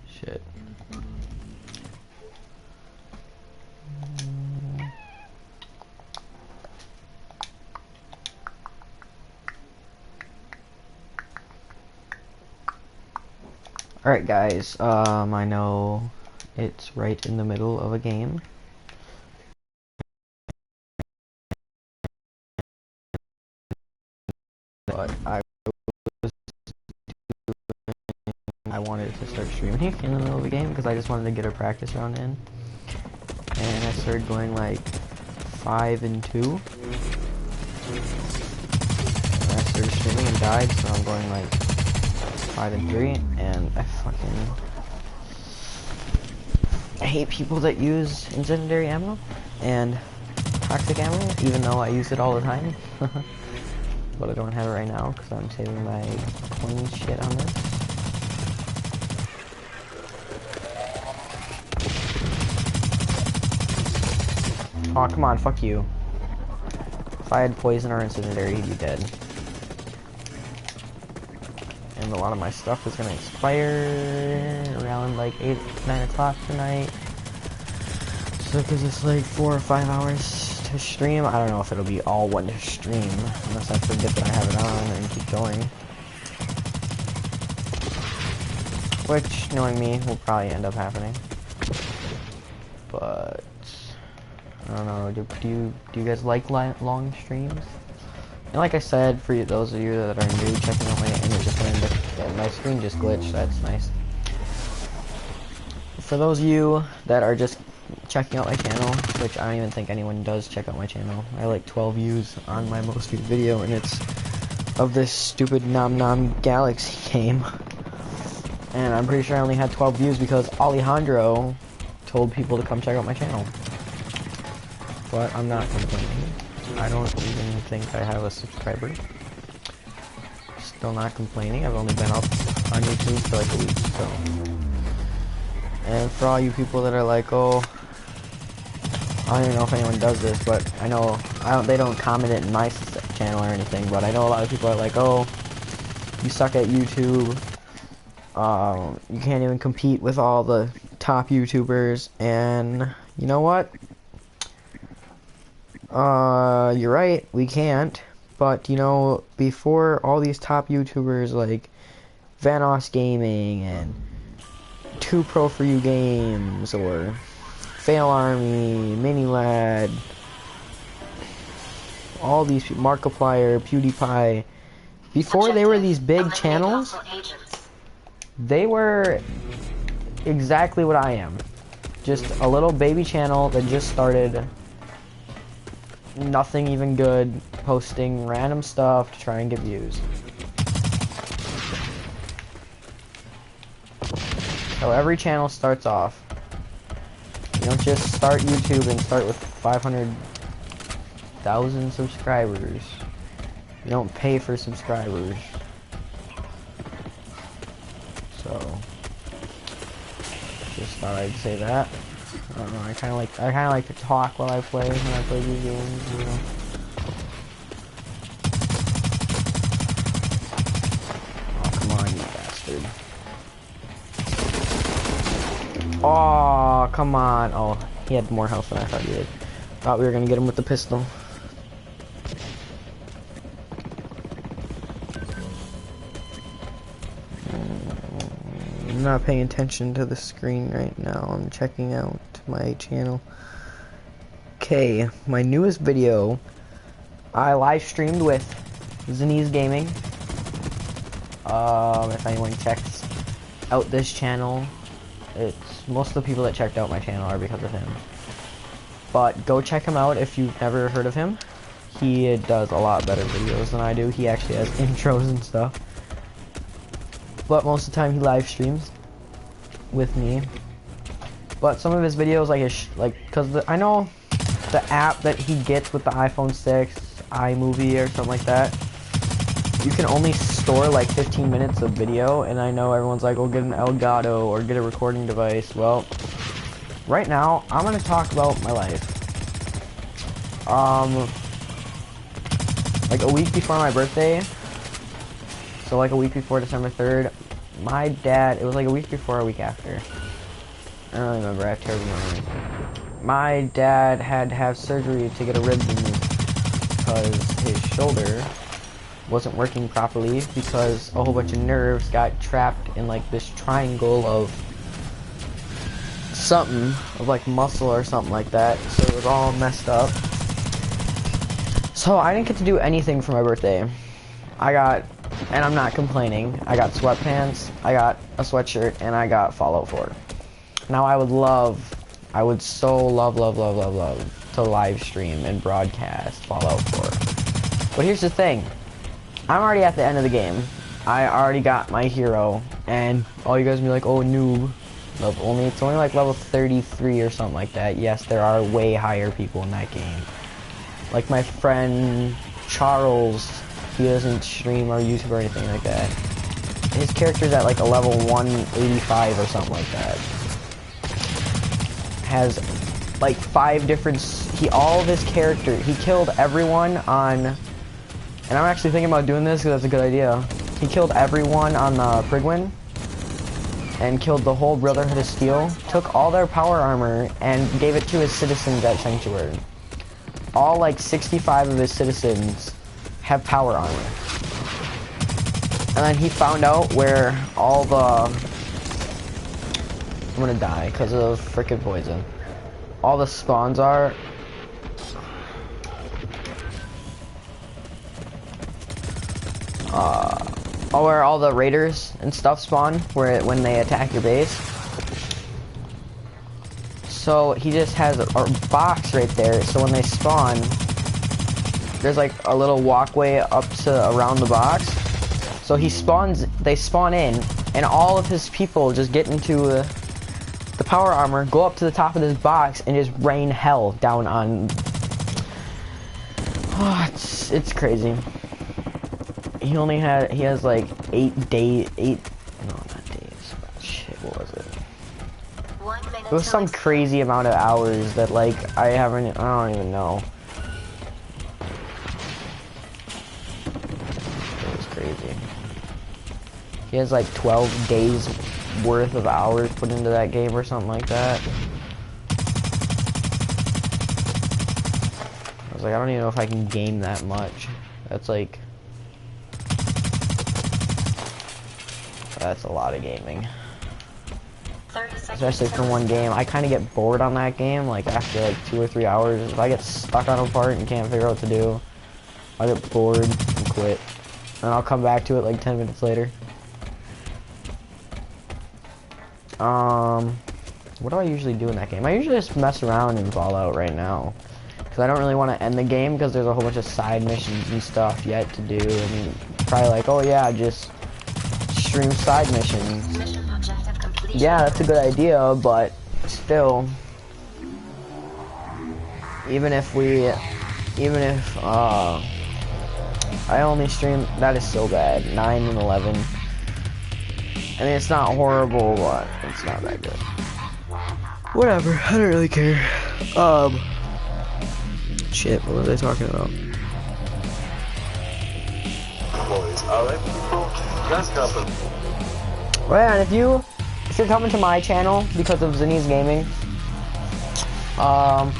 Shit. Alright guys, I know it's right in the middle of a game. But I wanted to start streaming in the middle of the game because I just wanted to get a practice round in. And I started going like 5 and 2. And I started streaming and died, so I'm going like 5 and 3, and I hate people that use incendiary ammo and toxic ammo, even though I use it all the time. But I don't have it right now because I'm saving my coin shit on this. Oh, come on, fuck you. If I had poison or incendiary, he'd be dead. And a lot of my stuff is gonna expire around like 8, 9 o'clock tonight. So because it's like 4 or 5 hours to stream, I don't know if it'll be all one to stream, unless I forget that I have it on and keep going. Which, knowing me, will probably end up happening. But I don't know, do you guys like long streams? And like I said, for those of you that are new checking out my, and it just went and my screen just glitched, that's nice. For those of you that are just checking out my channel, which I don't even think anyone does check out my channel, I like 12 views on my most viewed video, and it's of this stupid Nom Nom Galaxy game. And I'm pretty sure I only had 12 views because Alejandro told people to come check out my channel. But I'm not complaining. I don't even think I have a subscriber. Still not complaining. I've only been up on YouTube for like a week, so. And for all you people that are like, oh, I don't even know if anyone does this, but I know they don't comment it in my channel or anything, but I know a lot of people are like, oh, you suck at YouTube. You can't even compete with all the top YouTubers, and you know what? You're right, we can't, but you know, before all these top YouTubers like Vanoss Gaming and 2Pro4U Games or Fail Army, Minilad, all these people, Markiplier, PewDiePie, before they were these big channels, they were exactly what I am. Just a little baby channel that just started. Nothing even good, posting random stuff to try and get views. So every channel starts off. You don't just start YouTube and start with 500,000 subscribers. You don't pay for subscribers. So, just thought I'd say that. I don't know, I kinda like to talk while I play when I play these games, you know. Oh, come on, you bastard. Oh, come on. Oh, he had more health than I thought he did. Thought we were gonna get him with the pistol. I'm not paying attention to the screen right now. I'm checking out my channel. Okay, my newest video, I live streamed with Zaniz Gaming. If anyone checks out this channel, it's most of the people that checked out my channel are because of him. But go check him out if you've never heard of him. He does a lot better videos than I do. He actually has intros and stuff. But most of the time he live streams with me. But some of his videos, cause I know the app that he gets with the iPhone 6, iMovie or something like that, you can only store like 15 minutes of video, and I know everyone's like, oh, get an Elgato or get a recording device. Well, right now, I'm gonna talk about my life. Like a week before my birthday, so so like a week before December 3rd, my dad, it was like a week before or a week after. I don't remember, I have terrible memory. My dad had to have surgery to get a rib removed because his shoulder wasn't working properly because a whole bunch of nerves got trapped in like this triangle of something, of like muscle or something like that, so it was all messed up. So I didn't get to do anything for my birthday. And I'm not complaining, I got sweatpants, I got a sweatshirt, and I got Fallout 4. Now I would so love to live stream and broadcast Fallout 4. But here's the thing, I'm already at the end of the game. I already got my hero, and all you guys will be like, oh noob. Nope, it's only like level 33 or something like that. Yes, there are way higher people in that game. Like my friend Charles, he doesn't stream or YouTube or anything like that. His character's at like a level 185 or something like that. Has like 5 different, all of his character, he killed everyone on, and I'm actually thinking about doing this because that's a good idea. He killed everyone on the Prigwin, and killed the whole Brotherhood of Steel, took all their power armor, and gave it to his citizens at Sanctuary. All like 65 of his citizens have power armor. And then he found out where all the... I'm gonna die because of frickin' poison. All the spawns are. Where all the raiders and stuff spawn, when they attack your base. So he just has a box right there, so when they spawn, there's like a little walkway up to around the box. So they spawn in, and all of his people just get into the power armor, go up to the top of this box, and just rain hell down on... Oh, it's crazy. He has like 8 days, no, not days, shit, what was it? It was some crazy amount of hours that like, I don't even know. It was crazy. He has like 12 days worth of hours put into that game or something like that. I was like, I don't even know if I can game that much. That's like... That's a lot of gaming. Especially for one game. I kind of get bored on that game, like after like 2 or 3 hours. If I get stuck on a part and can't figure out what to do, I'll get bored and quit. And I'll come back to it like 10 minutes later. What do I usually do in that game? I usually just mess around in Fallout right now. Because I don't really want to end the game because there's a whole bunch of side missions and stuff yet to do. And probably like, oh yeah, just... stream side missions. Yeah, that's a good idea, but still, even if I only stream, that is so bad. 9 and 11. I mean, it's not horrible, but it's not that good. Whatever, I don't really care. Shit, what was I talking about? Well, yeah, and if you're coming to my channel because of Zinni's Gaming, I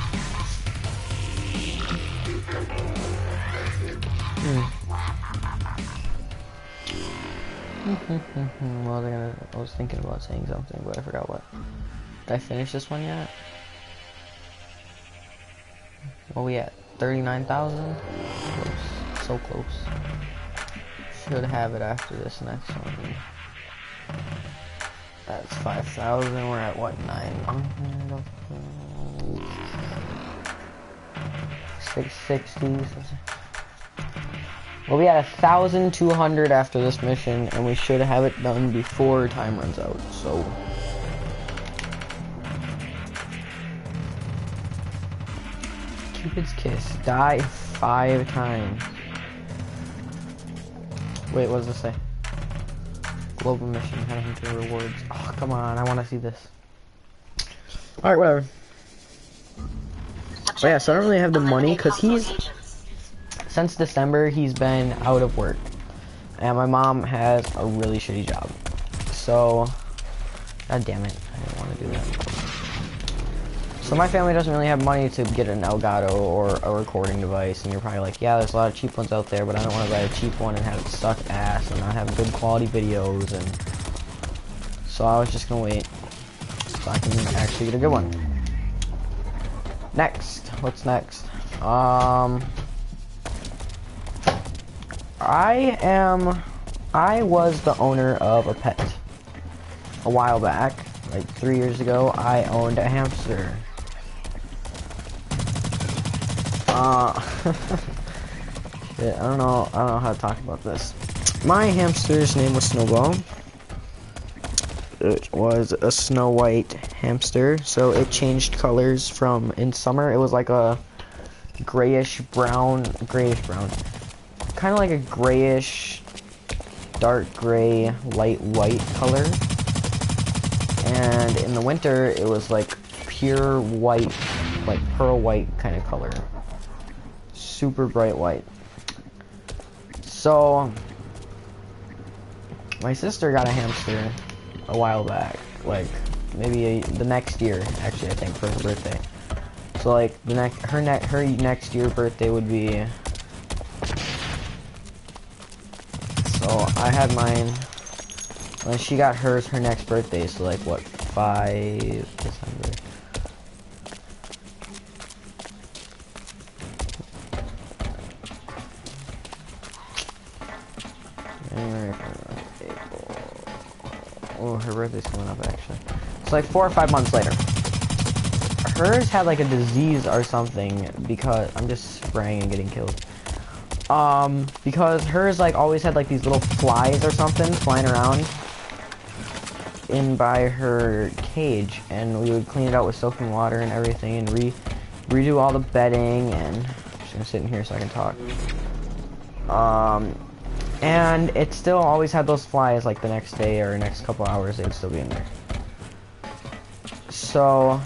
was thinking about saying something, but I forgot what. Did I finish this one yet? What are we at? 39,000? Close. So close. Should have it after this next one. That's 5,000. We're at what, 900? 660. We'll be at 1,200 after this mission, and we should have it done before time runs out. So. Cupid's Kiss. Die 5 times. Wait, what does this say? Global mission, heading to rewards. Oh, come on, I want to see this. Alright, whatever. But yeah, so I don't really have the money, because since December, he's been out of work. and my mom has a really shitty job. So, god damn it, I didn't want to do that. So my family doesn't really have money to get an Elgato or a recording device, and you're probably like, yeah, there's a lot of cheap ones out there, but I don't want to buy a cheap one and have it suck ass and not have good quality videos, and so I was just gonna wait so I can actually get a good one. Next, what's next? I was the owner of a pet a while back, like 3 years ago. I owned a hamster. Shit, I don't know how to talk about this. My hamster's name was Snowball. It was a Snow White hamster, so it changed colors from, in summer it was like a grayish brown, kind of like a grayish, dark gray, light white color, and in the winter it was like pure white, like pearl white kind of color, super bright white. So my sister got a hamster a while back, like maybe the next year, actually, I think, for her birthday. So like her next year birthday would be, so I had mine, and she got hers her next birthday, so like what, 5 December. Oh, her birthday's coming up, actually. It's like 4 or 5 months later. Hers had like a disease or something, because I'm just spraying and getting killed. Because hers like always had like these little flies or something flying around in by her cage, and we would clean it out with soap and water and everything, and redo all the bedding, and I'm just gonna sit in here so I can talk. And it still always had those flies, like the next day or next couple hours, they'd still be in there. So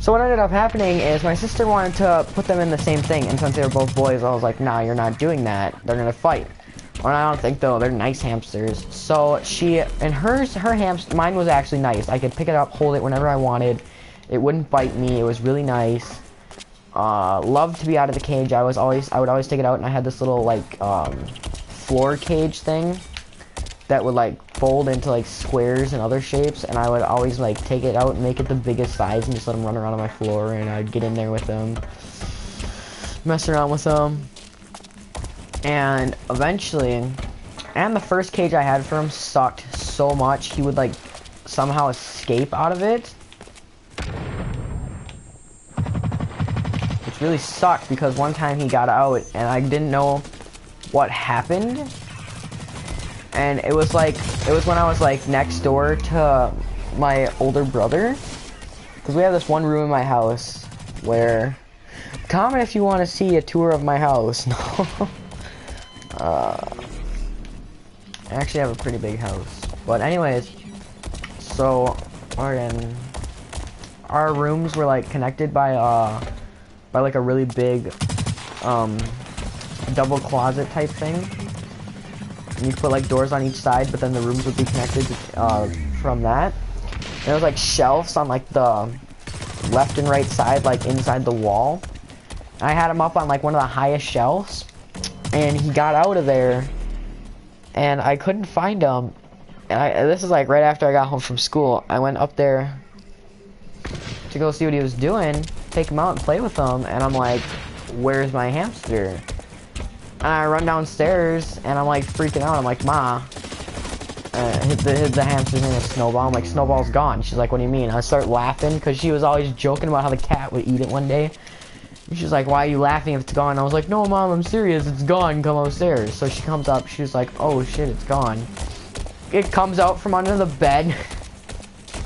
what ended up happening is my sister wanted to put them in the same thing, and since they were both boys, I was like, nah, you're not doing that. They're gonna fight. Well, I don't think though, they're nice hamsters. So her hamster, mine was actually nice. I could pick it up, hold it whenever I wanted. It wouldn't bite me. It was really nice. Loved to be out of the cage. I would always take it out, and I had this little like floor cage thing that would like fold into like squares and other shapes, and I would always like take it out and make it the biggest size and just let them run around on my floor, and I'd get in there with them, mess around with them, and eventually, and the first cage I had for him sucked so much, he would like somehow escape out of it, which really sucked because one time he got out and I didn't know what happened. And it was when I was like next door to my older brother, because we have this one room in my house where, comment if you want to see a tour of my house. No. I actually have a pretty big house, but anyways, so our rooms were like connected by like a really big double closet type thing. And you put like doors on each side, but then the rooms would be connected from that. And there was like shelves on like the left and right side, like inside the wall. And I had him up on like one of the highest shelves, and he got out of there, and I couldn't find him. And this is like right after I got home from school. I went up there to go see what he was doing, take him out and play with him, and I'm like, where's my hamster? And I run downstairs, and I'm like freaking out. I'm like, Ma, the hamster's name is Snowball. I'm like, Snowball's gone. She's like, what do you mean? I start laughing, because she was always joking about how the cat would eat it one day. And she's like, why are you laughing if it's gone? I was like, no, Mom, I'm serious. It's gone. Come upstairs. So she comes up. She's like, oh, shit, it's gone. It comes out from under the bed,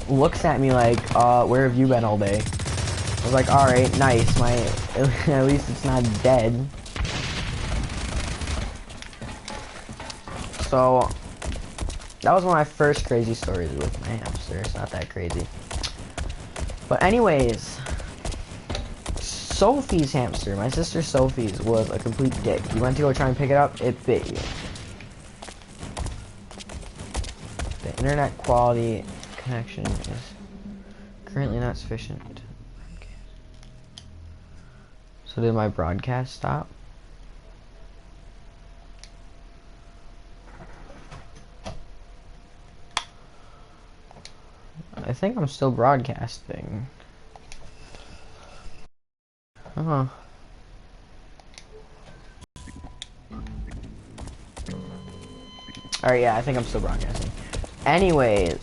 looks at me like, where have you been all day? I was like, alright, nice. At least it's not dead. So, that was one of my first crazy stories with my hamster. It's not that crazy. But anyways, Sophie's hamster, my sister Sophie's, was a complete dick. You went to go try and pick it up, it bit you. The internet quality connection is currently not sufficient. So did my broadcast stop? I think I'm still broadcasting. Oh. Alright, yeah, I think I'm still broadcasting. Anyways,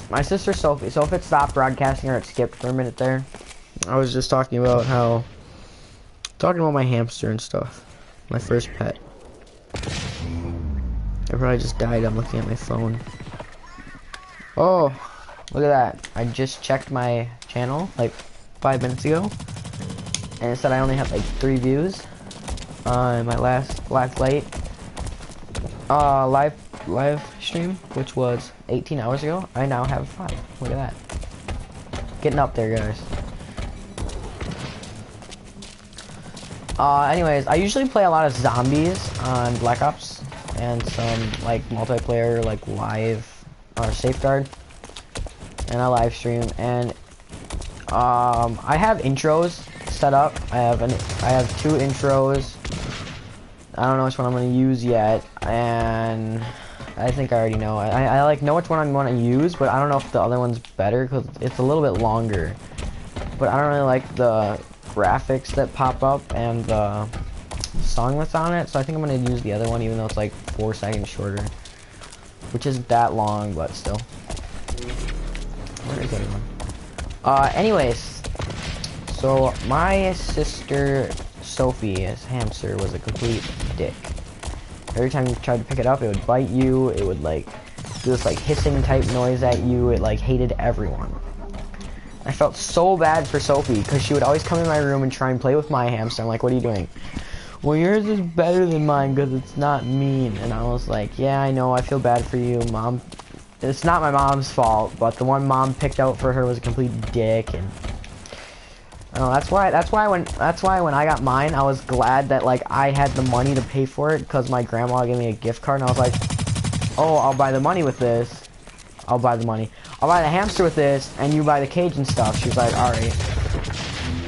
my sister Sophie. So if it stopped broadcasting or it skipped for a minute there, I was just talking about my hamster and stuff. My first pet. I probably just died. I'm looking at my phone. Oh, look at that. I just checked my channel like 5 minutes ago, and it said I only have like 3 views on my last blaklight live stream, which was 18 hours ago. I now have 5. Look at that. Getting up there, guys. Anyways, I usually play a lot of zombies on Black Ops and some like multiplayer, like live or safeguard, and I live stream. And I have intros set up. I have 2 intros. I don't know which one I'm gonna use yet, and I think I already know. I like know which one I'm gonna use, but I don't know if the other one's better because it's a little bit longer. But I don't really like the graphics that pop up and the song that's on it, so I think I'm gonna use the other one, even though it's like 4 seconds shorter, which isn't that long, but still. Where is everyone? Anyways, so my sister Sophie's hamster was a complete dick. Every time you tried to pick it up, it would bite you. It would like do this like hissing type noise at you. It like hated everyone. I felt so bad for Sophie because she would always come in my room and try and play with my hamster. I'm like, what are you doing? Well, yours is better than mine because it's not mean. And I was like, yeah, I know. I feel bad for you, Mom. It's not my mom's fault, but the one Mom picked out for her was a complete dick. And that's why when I got mine, I was glad that like I had the money to pay for it because my grandma gave me a gift card, and I was like, oh, I'll buy the money with this. I'll buy the hamster with this, and you buy the cage and stuff. She was like, alright.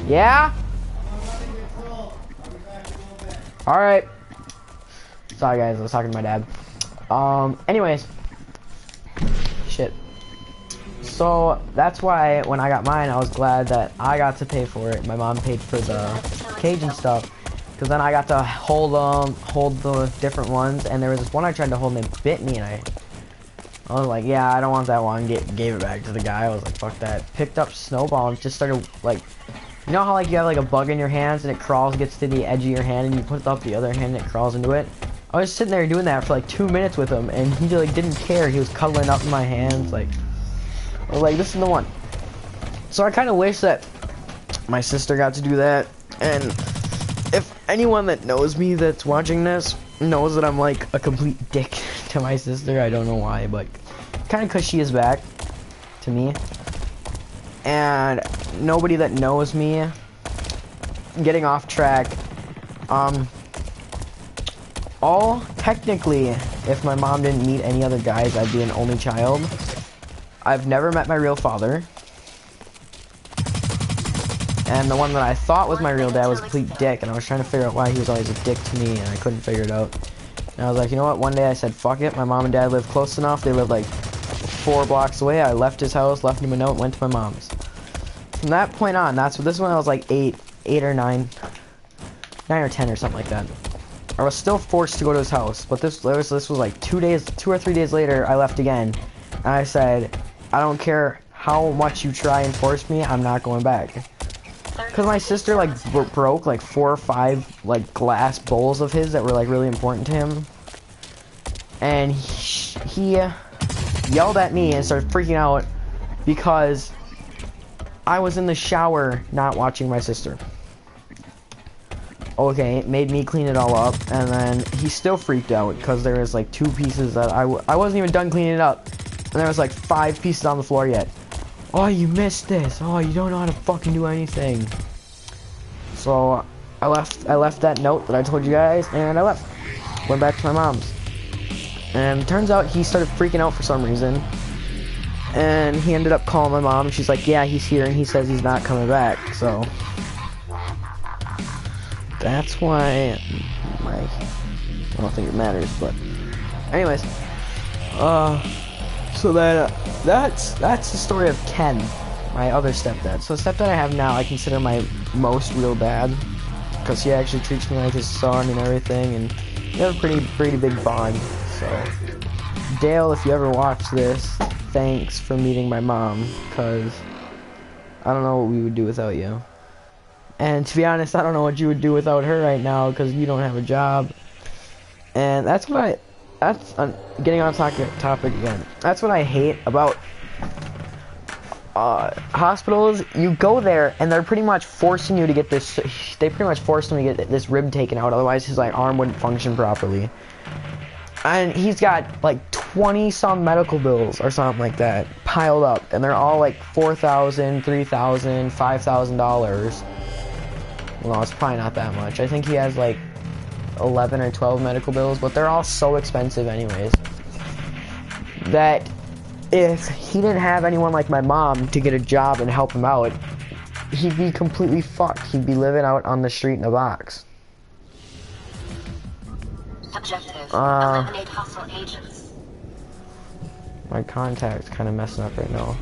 Yeah? Alright. Sorry guys, I was talking to my dad. Anyways. Shit. So, that's why when I got mine, I was glad that I got to pay for it. My mom paid for the cage and stuff. Because then I got to hold the different ones, and there was this one I tried to hold and it bit me, and I was like, yeah, I don't want that one. Gave it back to the guy. I was like, fuck that. Picked up Snowball and just started, like, you know how, like, you have, like, a bug in your hands and it crawls, gets to the edge of your hand, and you put it up the other hand and it crawls into it? I was sitting there doing that for, like, 2 minutes with him, and he, like, didn't care. He was cuddling up in my hands, like, I was like, this is the one. So I kind of wish that my sister got to do that, and if anyone that knows me that's watching this knows that I'm, like, a complete dick to my sister. I don't know why, but kind of because she is back to me, and nobody that knows me, getting off track, technically, if my mom didn't meet any other guys, I'd be an only child. I've never met my real father, and the one that I thought was my real dad was a complete dick, and I was trying to figure out why he was always a dick to me, and I couldn't figure it out. And I was like, you know what, one day I said, fuck it, my mom and dad live close enough, they live like 4 blocks away. I left his house, left him a note, and went to my mom's. From that point on, this is when I was like 8 or 9 or 10 or something like that. I was still forced to go to his house, but this was like 2 or 3 days later, I left again, and I said, I don't care how much you try and force me, I'm not going back. Because my sister, like, broke, like, 4 or 5, like, glass bowls of his that were, like, really important to him. And he yelled at me and started freaking out because I was in the shower not watching my sister. Okay, it made me clean it all up, and then he still freaked out because there was, like, 2 pieces that I wasn't even done cleaning it up. And there was, like, 5 pieces on the floor yet. Oh, you missed this. Oh, you don't know how to fucking do anything. So I left that note that I told you guys, and I left. Went back to my mom's. And it turns out he started freaking out for some reason. And he ended up calling my mom. She's like, yeah, he's here, and he says he's not coming back. So that's why I don't think it matters, but anyways, so that's the story of Ken, my other stepdad. So the stepdad I have now, I consider my most real dad, because he actually treats me like his son and everything, and we have a pretty big bond. So Dale, if you ever watch this, thanks for meeting my mom, because I don't know what we would do without you. And to be honest, I don't know what you would do without her right now, because you don't have a job. And that's getting on topic again. That's what I hate about hospitals. You go there and they're pretty much forcing you to get this. They pretty much forced him to get this rib taken out, otherwise his like arm wouldn't function properly. And he's got like 20 some medical bills or something like that piled up, and they're all like $4,000, $3,000, $5,000. Well, it's probably not that much. I think he has like 11 or 12 medical bills, but they're all so expensive anyways that if he didn't have anyone like my mom to get a job and help him out, he'd be completely fucked. He'd be living out on the street in a box. Objective, eliminate hostile agents. My contact's kind of messing up right now.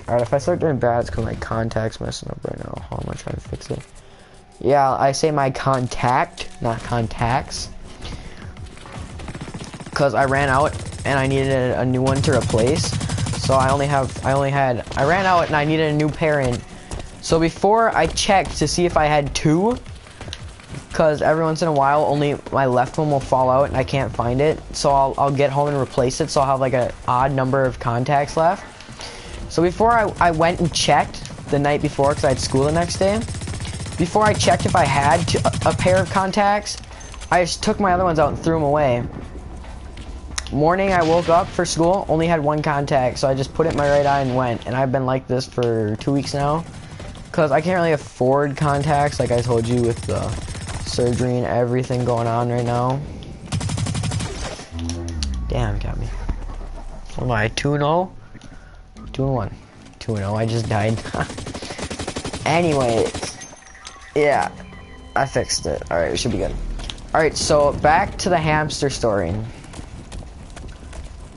Alright, if I start doing bad, it's because my contact's messing up right now. How am I trying to fix it? Yeah, I say my contact, not contacts. Because I ran out and I needed a new one to replace. So I ran out and I needed a new pair in. So before I checked to see if I had two, because every once in a while only my left one will fall out and I can't find it. So I'll get home and replace it, so I'll have like an odd number of contacts left. So before I went and checked the night before, because I had school the next day, before I checked if I had a pair of contacts, I just took my other ones out and threw them away. Morning, I woke up for school, only had one contact, so I just put it in my right eye and went. And I've been like this for 2 weeks now, because I can't really afford contacts, like I told you, with the surgery and everything going on right now. Damn, got me. What am I, 2-0? 2-1. 2-0, I just died. Anyways, yeah, I fixed it. Alright, it should be good. Alright, so back to the hamster story.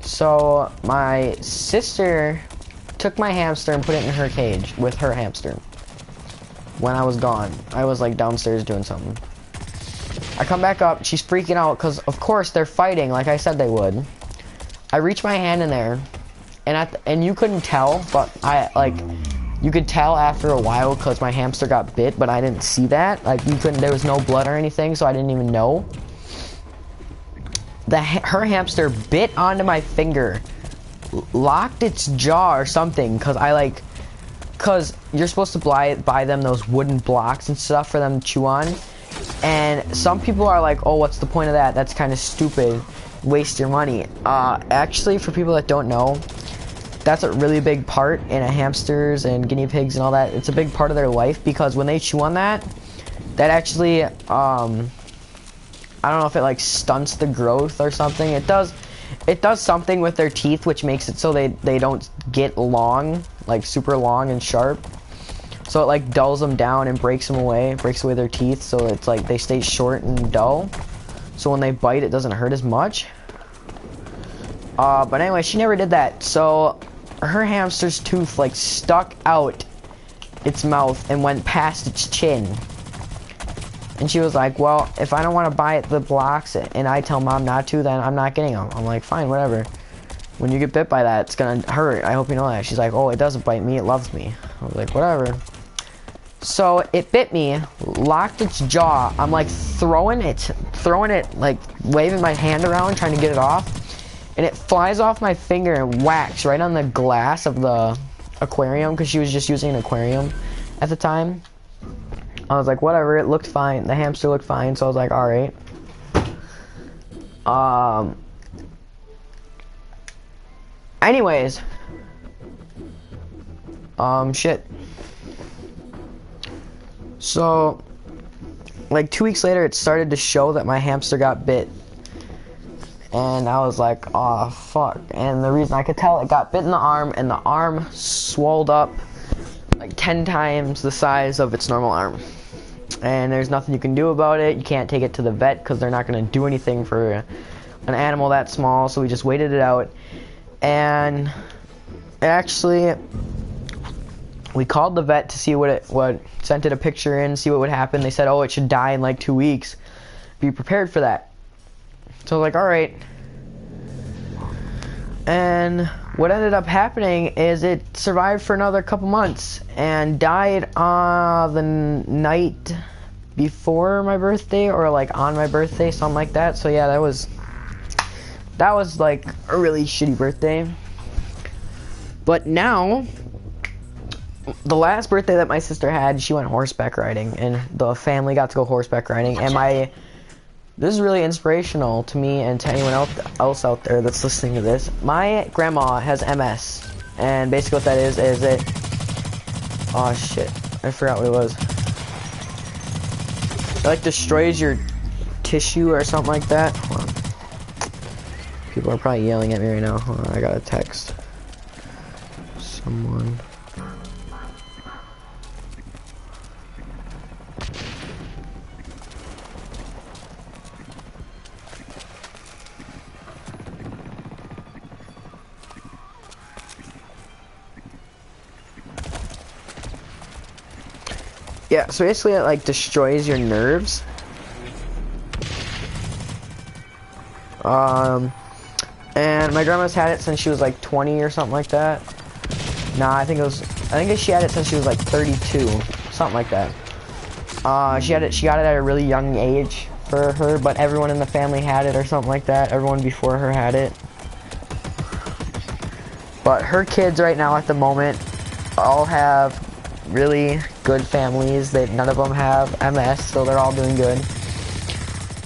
So, my sister took my hamster and put it in her cage with her hamster. When I was gone, I was like downstairs doing something. I come back up, she's freaking out because of course they're fighting like I said they would. I reach my hand in there, and you couldn't tell, but you could tell after a while because my hamster got bit, but I didn't see that. Like there was no blood or anything, so I didn't even know. Her hamster bit onto my finger, locked its jaw or something, because you're supposed to buy them those wooden blocks and stuff for them to chew on. And some people are like, oh, what's the point of that? That's kind of stupid. Waste your money. Actually, for people that don't know, that's a really big part in hamsters and guinea pigs and all that. It's a big part of their life, because when they chew on that actually, I don't know if it like stunts the growth or something. It does something with their teeth, which makes it so they don't get long, like super long and sharp. So it like dulls them down and breaks away their teeth, so it's like they stay short and dull. So when they bite, it doesn't hurt as much. But anyway, she never did that. So her hamster's tooth like stuck out its mouth and went past its chin. And she was like, well, if I don't want to buy the blocks and I tell mom not to, then I'm not getting them. I'm like, fine, whatever. When you get bit by that, it's gonna hurt. I hope you know that. She's like, oh, it doesn't bite me, it loves me. I was like, whatever. So it bit me, locked its jaw. I'm like throwing it, like waving my hand around, trying to get it off. And it flies off my finger and whacks right on the glass of the aquarium, because she was just using an aquarium at the time. I was like, whatever, it looked fine. The hamster looked fine, so I was like, alright. Anyways. Shit. So, like 2 weeks later, it started to show that my hamster got bit. And I was like, oh, fuck. And the reason I could tell, it got bit in the arm, and the arm swelled up like 10 times the size of its normal arm. And there's nothing you can do about it. You can't take it to the vet because they're not going to do anything for an animal that small. So we just waited it out. And actually, we called the vet to see sent it a picture in, see what would happen. They said, oh, it should die in like 2 weeks. Be prepared for that. So I was like, all right. And what ended up happening is it survived for another couple months and died the night before my birthday, or like on my birthday, something like that. So yeah, that was like a really shitty birthday. But now, the last birthday that my sister had, she went horseback riding, and the family got to go horseback riding. And this is really inspirational to me and to anyone else out there that's listening to this. My grandma has MS, and basically what that is it... Oh shit, I forgot what it was. It like destroys your tissue or something like that. Hold on. People are probably yelling at me right now. Hold on, I got a text. Someone... Yeah, so basically it like destroys your nerves. And my grandma's had it since she was like 20 or something like that. Nah, I think she had it since she was like 32, something like that. She got it at a really young age for her, but everyone in the family had it or something like that. Everyone before her had it. But her kids right now at the moment all have really good families. None of them have MS, so they're all doing good.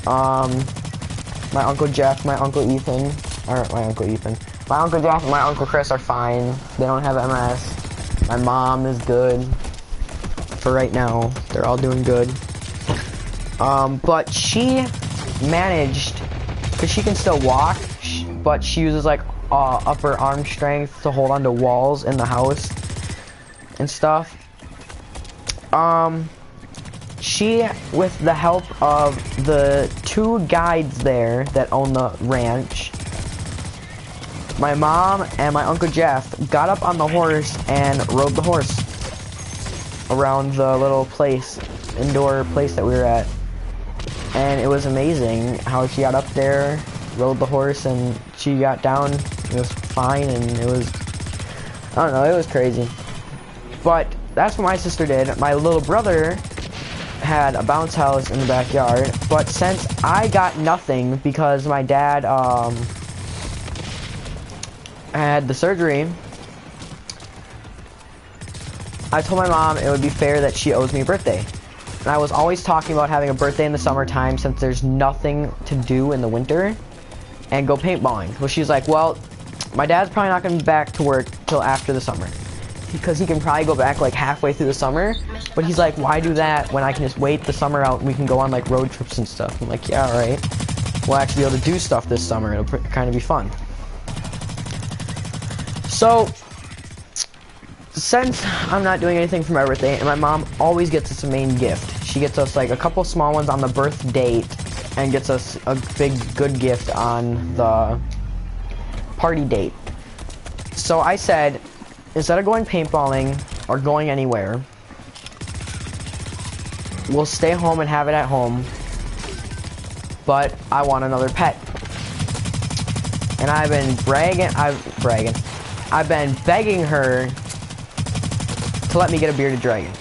My Uncle Jeff, my Uncle Ethan, my Uncle Jeff and my Uncle Chris are fine. They don't have MS. My mom is good for right now. They're all doing good. But she managed, because she can still walk, but she uses like upper arm strength to hold onto walls in the house and stuff. She, with the help of the 2 guides there that own the ranch, my mom and my Uncle Jeff got up on the horse and rode the horse around the little indoor place that we were at. And it was amazing how she got up there, rode the horse, and she got down. It was fine, and it was, I don't know, it was crazy. But that's what my sister did. My little brother had a bounce house in the backyard, but since I got nothing because my dad had the surgery, I told my mom it would be fair that she owes me a birthday. And I was always talking about having a birthday in the summertime since there's nothing to do in the winter, and go paintballing. Well, she's like, well, my dad's probably not going to be back to work till after the summer, because he can probably go back like halfway through the summer, but he's like, why do that when I can just wait the summer out and we can go on like road trips and stuff? I'm like, yeah, alright. We'll actually be able to do stuff this summer. It'll kind of be fun. So, since I'm not doing anything for my birthday, and my mom always gets us a main gift. She gets us like a couple small ones on the birth date, and gets us a big good gift on the party date. So I said, instead of going paintballing or going anywhere, we'll stay home and have it at home, but I want another pet. And I've been begging her to let me get a bearded dragon,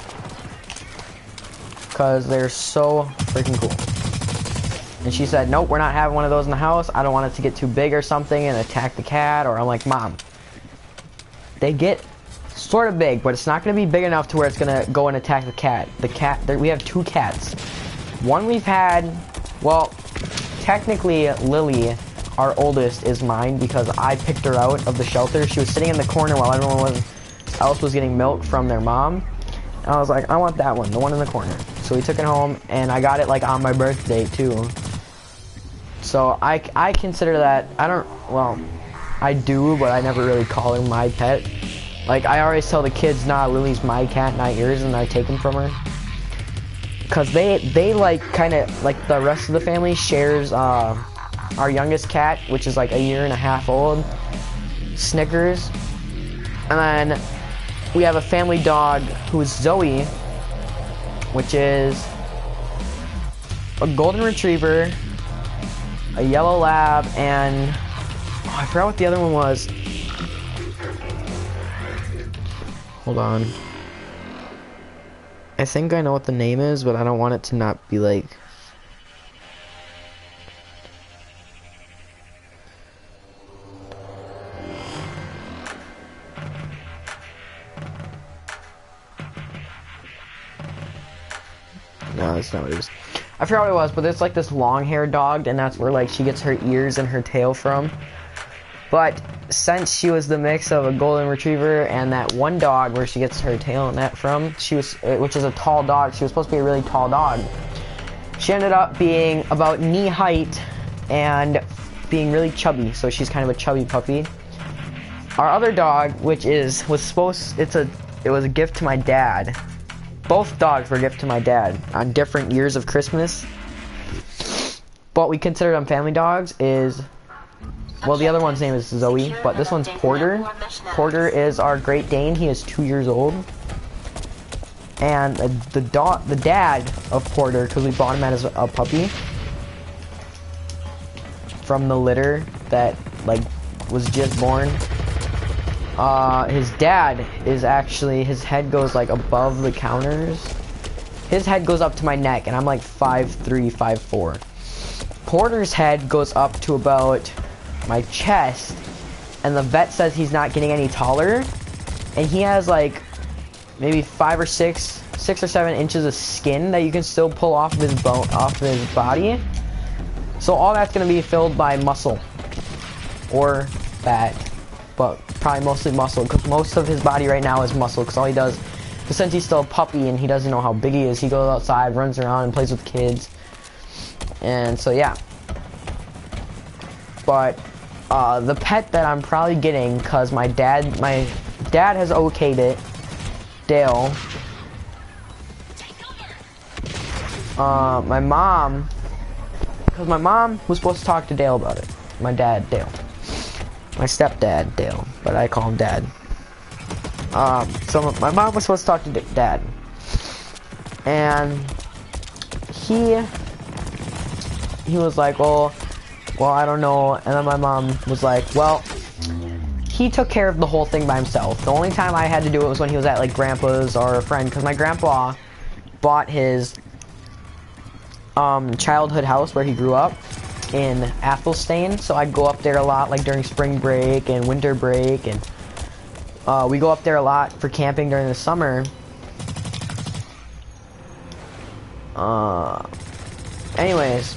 because they're so freaking cool. And she said, nope, we're not having one of those in the house. I don't want it to get too big or something and attack the cat. Or I'm like, Mom, they get sort of big, but it's not going to be big enough to where it's going to go and attack the cat. We have 2 cats. One we've had, well, technically Lily, our oldest, is mine because I picked her out of the shelter. She was sitting in the corner while everyone else was getting milk from their mom. I was like, I want that one, the one in the corner. So we took it home, and I got it like on my birthday too. So I consider that, well, I do, but I never really call her my pet. Like, I always tell the kids, nah, Lily's my cat, not yours, and I take them from her. Cause they like kind of like the rest of the family shares our youngest cat, which is like 1.5 years old, Snickers, and then we have a family dog who's Zoe, which is a golden retriever, a yellow lab, and I forgot what the other one was. Hold on. I think I know what the name is, but I don't want it to not be like... No, that's not what it is. I forgot what it was, but it's like this long-haired dog, and that's where like she gets her ears and her tail from. But since she was the mix of a golden retriever and that one dog where she gets her tail and that from, which is a tall dog, she was supposed to be a really tall dog. She ended up being about knee height and being really chubby, so she's kind of a chubby puppy. Our other dog, which was a gift to my dad. Both dogs were a gift to my dad on different years of Christmas. But we consider them family dogs well, the other one's name is Zoe, but this one's Porter. Porter is our Great Dane. He is 2 years old. And the dad of Porter, because we bought him as a puppy from the litter that like was just born. His dad is actually, his head goes like above the counters. His head goes up to my neck, and I'm like 5'3", 5'4". Porter's head goes up to about my chest, and the vet says he's not getting any taller, and he has like maybe 5 or 6 or 7 inches of skin that you can still pull off of his body. So all that's gonna be filled by muscle or fat, but probably mostly muscle, because most of his body right now is muscle, because all he does, because since he's still a puppy and he doesn't know how big he is, he goes outside, runs around, and plays with kids, and so yeah. But the pet that I'm probably getting, because my dad has okayed it, Dale. My mom, because my mom was supposed to talk to Dale about it. My dad, Dale. My stepdad, Dale, but I call him Dad. So my mom was supposed to talk to Dad, and he was like, well, I don't know. And then my mom was like, well, he took care of the whole thing by himself. The only time I had to do it was when he was at like grandpa's or a friend, because my grandpa bought his childhood house where he grew up in Athelstane, so I'd go up there a lot, like during spring break and winter break, and we go up there a lot for camping during the summer. Anyways,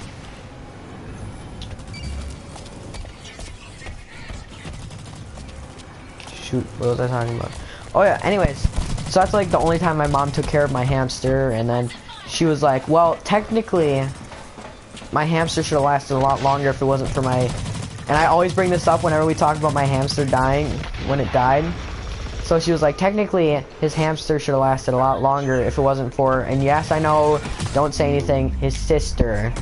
shoot, what was I talking about? Oh yeah, anyways, so that's like the only time my mom took care of my hamster, and then she was like, well, technically my hamster should have lasted a lot longer if it wasn't for my... And I always bring this up whenever we talk about my hamster dying, when it died. So she was like, technically, his hamster should have lasted a lot longer if it wasn't for... And yes, I know, don't say anything, his sister.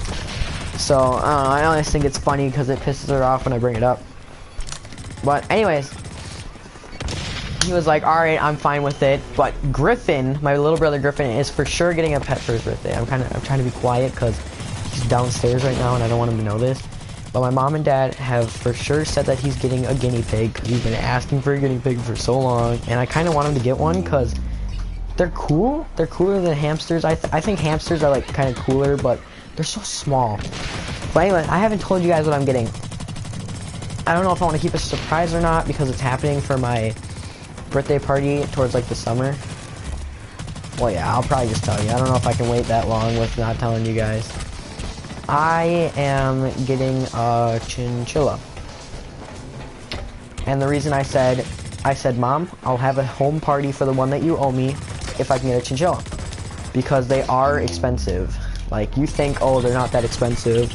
So, I always think it's funny because it pisses her off when I bring it up. But anyways, he was like, alright, I'm fine with it. But Griffin, my little brother Griffin, is for sure getting a pet for his birthday. I'm trying to be quiet because he's downstairs right now and I don't want him to know this. But my mom and dad have for sure said that he's getting a guinea pig, because he's been asking for a guinea pig for so long, and I kind of want him to get one because they're cool. They're cooler than hamsters. I think hamsters are like kind of cooler, but they're so small. But anyway, I haven't told you guys what I'm getting. I don't know if I want to keep it a surprise or not, because it's happening for my birthday party towards like the summer. Well, yeah, I'll probably just tell you. I don't know if I can wait that long with not telling you guys. I am getting a chinchilla. And the reason I said, Mom, I'll have a home party for the one that you owe me, if I can get a chinchilla, because they are expensive. Like, you think, oh, they're not that expensive.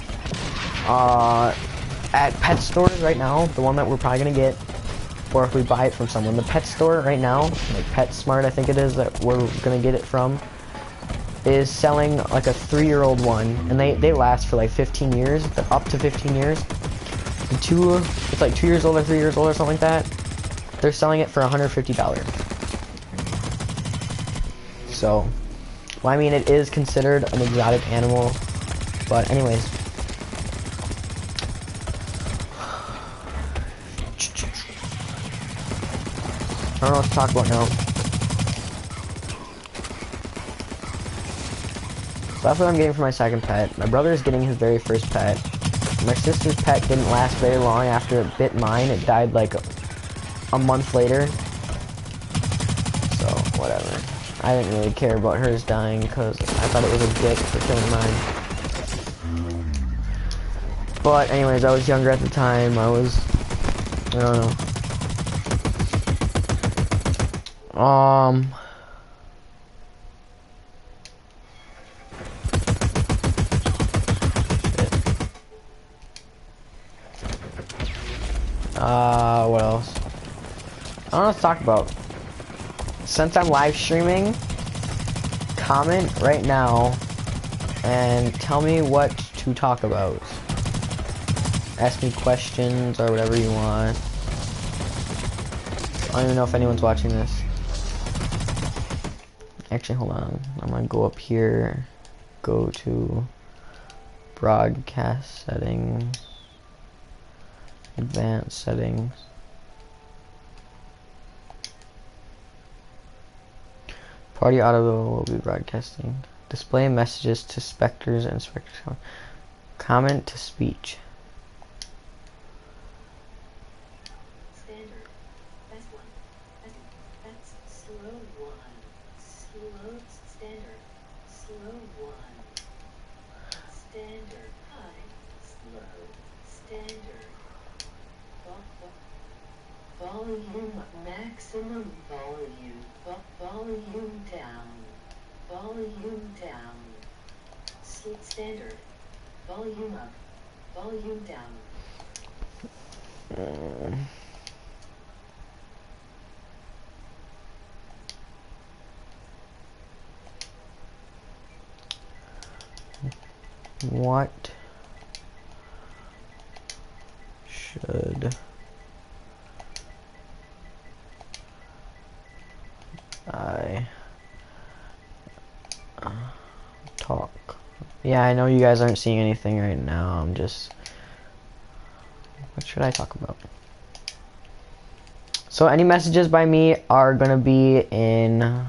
At pet stores right now, the one that we're probably gonna get, or if we buy it from someone, the pet store right now, like PetSmart I think it is that we're gonna get it from, is selling like a 3-year-old one, and they last for like 15 years, up to 15 years. It's like 2 years old or 3 years old or something like that. They're selling it for $150. So, well, I mean, it is considered an exotic animal, but anyways. I don't know what to talk about now. So that's what I'm getting for my second pet. My brother is getting his very first pet. My sister's pet didn't last very long after it bit mine. It died like a month later. So, whatever. I didn't really care about hers dying because I thought it was a dick for killing mine. But anyways, I was younger at the time. I don't know. What else? I don't know what to talk about. Since I'm live streaming, comment right now and tell me what to talk about. Ask me questions or whatever you want. I don't even know if anyone's watching this. Actually, hold on. I'm gonna go up here, go to broadcast settings, advanced settings. Party audio will be broadcasting. Display messages to specters and specters. Comment to speech. Standard. Best one. That's slow one. Slow standard. Slow one. Standard. High. Slow. Standard. Volume maximum volume. Volume down. Volume down. Standard. Volume up. Volume down. What should I talk? Yeah, I know you guys aren't seeing anything right now. I'm just... What should I talk about? So any messages by me are gonna be in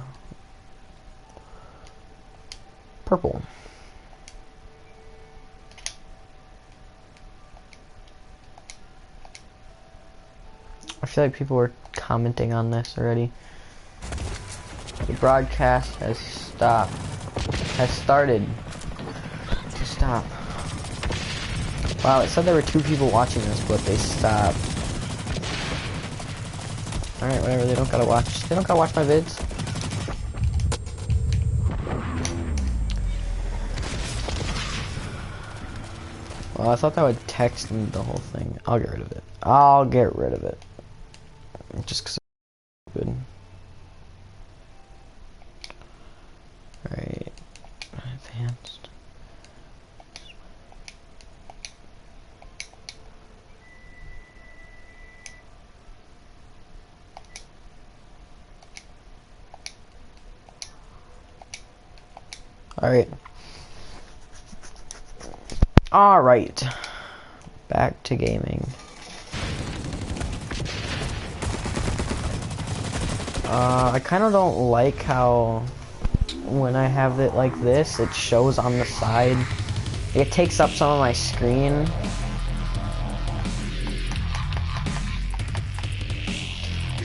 purple. I feel like people were commenting on this already. The broadcast has started to stop. Wow, it said there were 2 people watching this, but they stopped. Alright, whatever, they don't gotta watch my vids. Well, I thought that would text me the whole thing. I'll get rid of it. Just because it's stupid. Alright. Advanced. Alright. Back to gaming. I kind of don't like how when I have it like this, it shows on the side. It takes up some of my screen.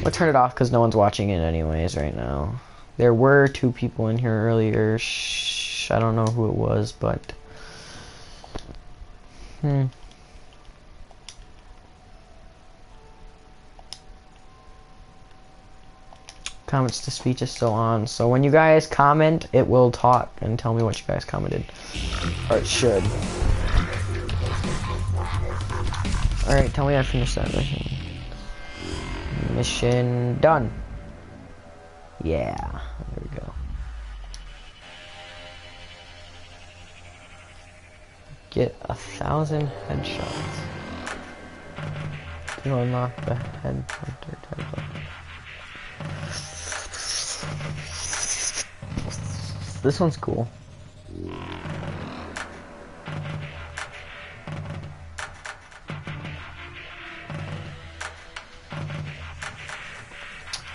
I'll turn it off because no one's watching it anyways right now. There were 2 people in here earlier. I don't know who it was, but... Comments to speech is still on, so when you guys comment, it will talk and tell me what you guys commented. Or it should. Alright, tell me I finished that mission. Mission done. Yeah, there we go. Get 1,000 headshots. You unlock the headhunter type. This one's cool.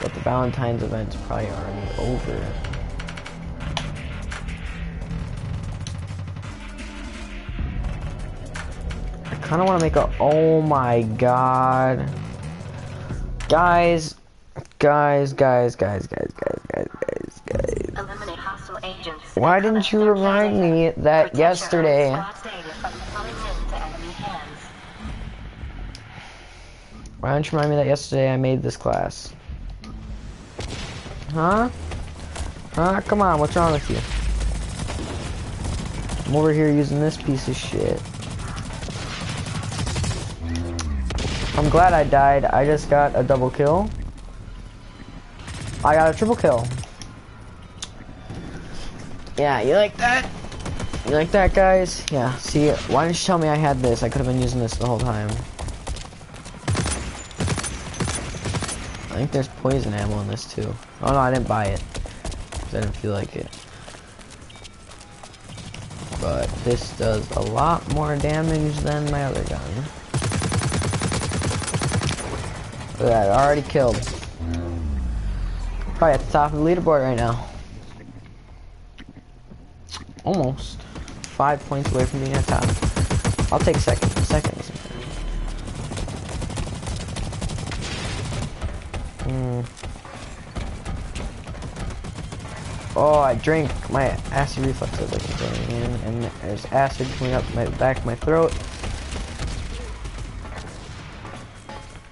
But the Valentine's event's probably already over. I kind of want to make a. Oh my god. Guys. Eliminate hostile agents. Why didn't you remind me that yesterday? Why didn't you remind me that yesterday I made this class? Huh? Huh? Come on, what's wrong with you? I'm over here using this piece of shit. I'm glad I died. I just got a double kill. I got a triple kill. Yeah, you like that? You like that, guys? Yeah, see, why didn't you tell me I had this? I could have been using this the whole time. I think there's poison ammo in this too. Oh no, I didn't buy it. Because I didn't feel like it. But this does a lot more damage than my other gun. Look at that, already killed. Probably at the top of the leaderboard right now. Almost. 5 points away from being at top. I'll take seconds. Oh, I drink. My acid reflux is like going in, and there's acid coming up my back of my throat.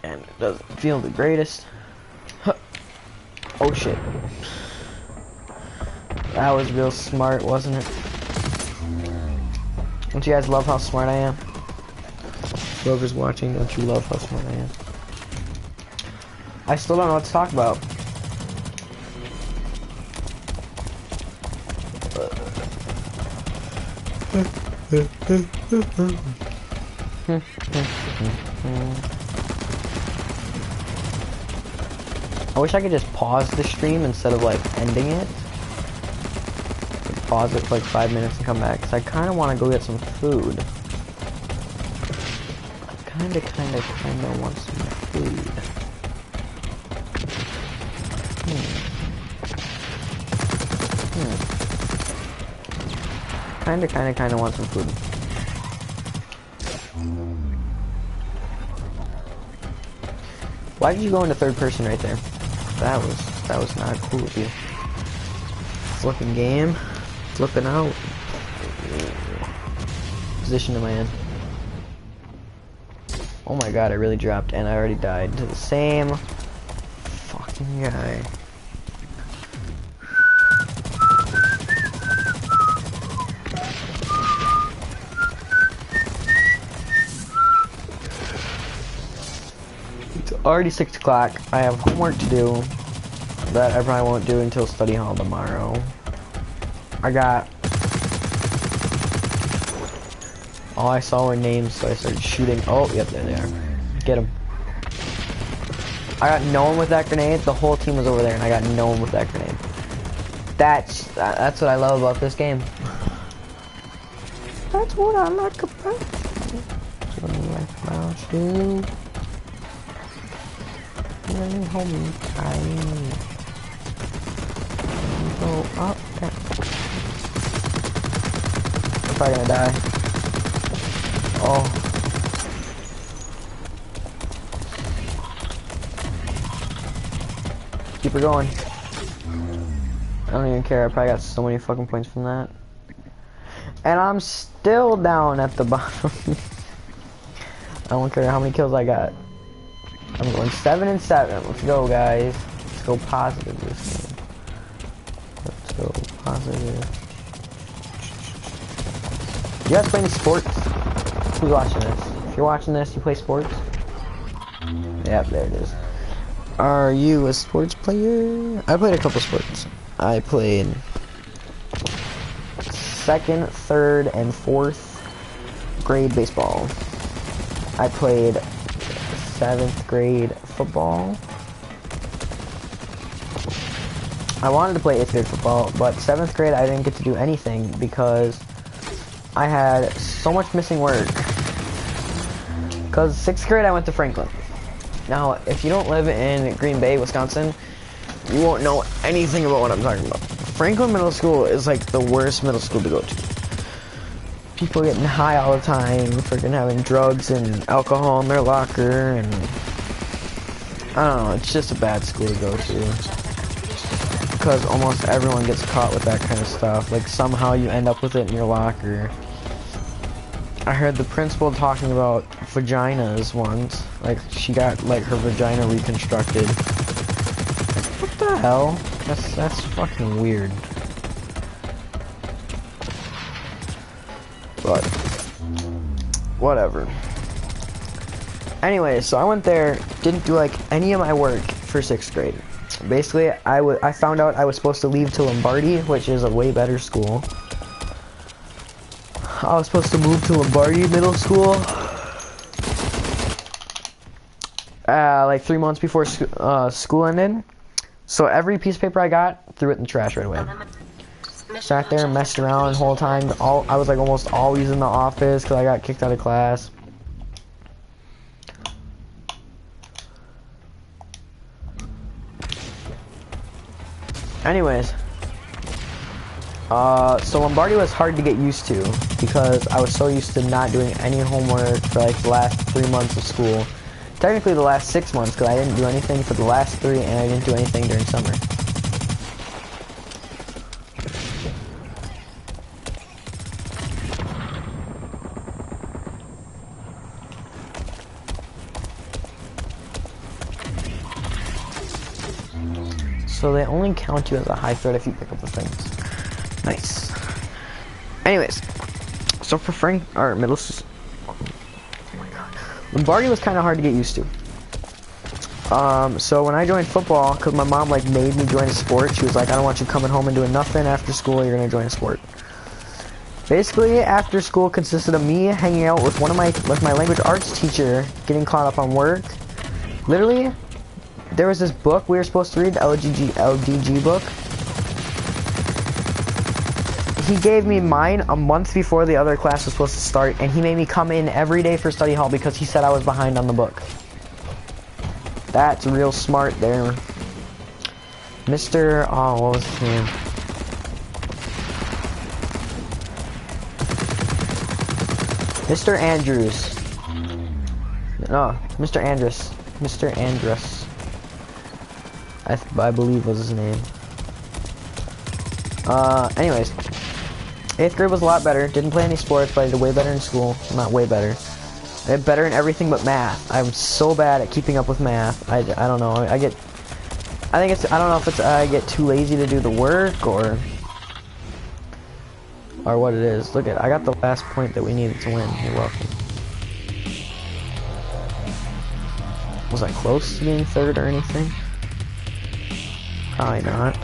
And it doesn't feel the greatest. Huh. Oh shit. That was real smart, wasn't it? Don't you guys love how smart I am? Whoever's watching, don't you love how smart I am? I still don't know what to talk about. I wish I could just pause the stream instead of like ending it. Pause it for like 5 minutes and come back, because I kind of want to go get some food. I kind of want some food. Kind of want some food. Why did you go into third person right there? That was not cool of you. Flipping game. Flipping out. Position am I in? Oh my god, I really dropped and I already died to the same fucking guy. It's already 6 o'clock. I have homework to do that I probably won't do until study hall tomorrow. I got... all I saw were names, so I started shooting. Oh, yep, there they are. Get him. I got no one with that grenade. The whole team was over there, and I got no one with that grenade. That's what I love about this game. That's what I like about it. That's what I like about you. Let me hold me tight. Go up there. I'm probably gonna die. Oh. Keep her going. I don't even care. I probably got so many fucking points from that. And I'm still down at the bottom. I don't care how many kills I got. I'm going 7 and 7. Let's go, guys. Let's Let's go positive this game. Let's go positive. You guys play any sports? Who's watching this? If you're watching this, you play sports? Yep, there it is. Are you a sports player? I played a couple sports. I played 2nd, 3rd, and 4th grade baseball. I played 7th grade football. I wanted to play 8th grade football, but 7th grade I didn't get to do anything because I had so much missing work. Because 6th grade I went to Franklin. Now, if you don't live in Green Bay, Wisconsin, you won't know anything about what I'm talking about. Franklin Middle School is like the worst middle school to go to. People getting high all the time, freaking having drugs and alcohol in their locker, and I don't know, it's just a bad school to go to. Because almost everyone gets caught with that kind of stuff. Like somehow you end up with it in your locker. I heard the principal talking about vaginas once. Like she got like her vagina reconstructed. What the hell? That's fucking weird. But whatever. Anyway, so I went there, didn't do like any of my work for 6th grade. Basically, I found out I was supposed to leave to Lombardi, which is a way better school. I was supposed to move to Lombardi Middle School like 3 months before school ended. So every piece of paper I got, threw it in the trash right away. Sat there and messed around the whole time. I was like almost always in the office because I got kicked out of class. Anyways, so Lombardi was hard to get used to because I was so used to not doing any homework for like the last 3 months of school. Technically the last 6 months because I didn't do anything for the last 3 and I didn't do anything during summer. So they only count you as a high threat if you pick up the things. Nice. Anyways, so for middle school, oh my god, Lombardi was kind of hard to get used to. So when I joined football, cause my mom like made me join a sport. She was like, I don't want you coming home and doing nothing after school. You're gonna join a sport. Basically, after school consisted of me hanging out with my language arts teacher, getting caught up on work. Literally, there was this book we were supposed to read, the LDG book. He gave me mine a month before the other class was supposed to start, and he made me come in every day for study hall because he said I was behind on the book. That's real smart there. Mr. Oh, what was his name? Mr. Andrews. No, Mr. Andrus. Mr. Andrus. I believe was his name. Anyways. 8th grade was a lot better. Didn't play any sports, but I did way better in school. Not way better. I did better in everything but math. I'm so bad at keeping up with math. I don't know. I don't know if it's I get too lazy to do the work or what it is. Look I got the last point that we needed to win. You're welcome. Was I close to being 3rd or anything? Probably not.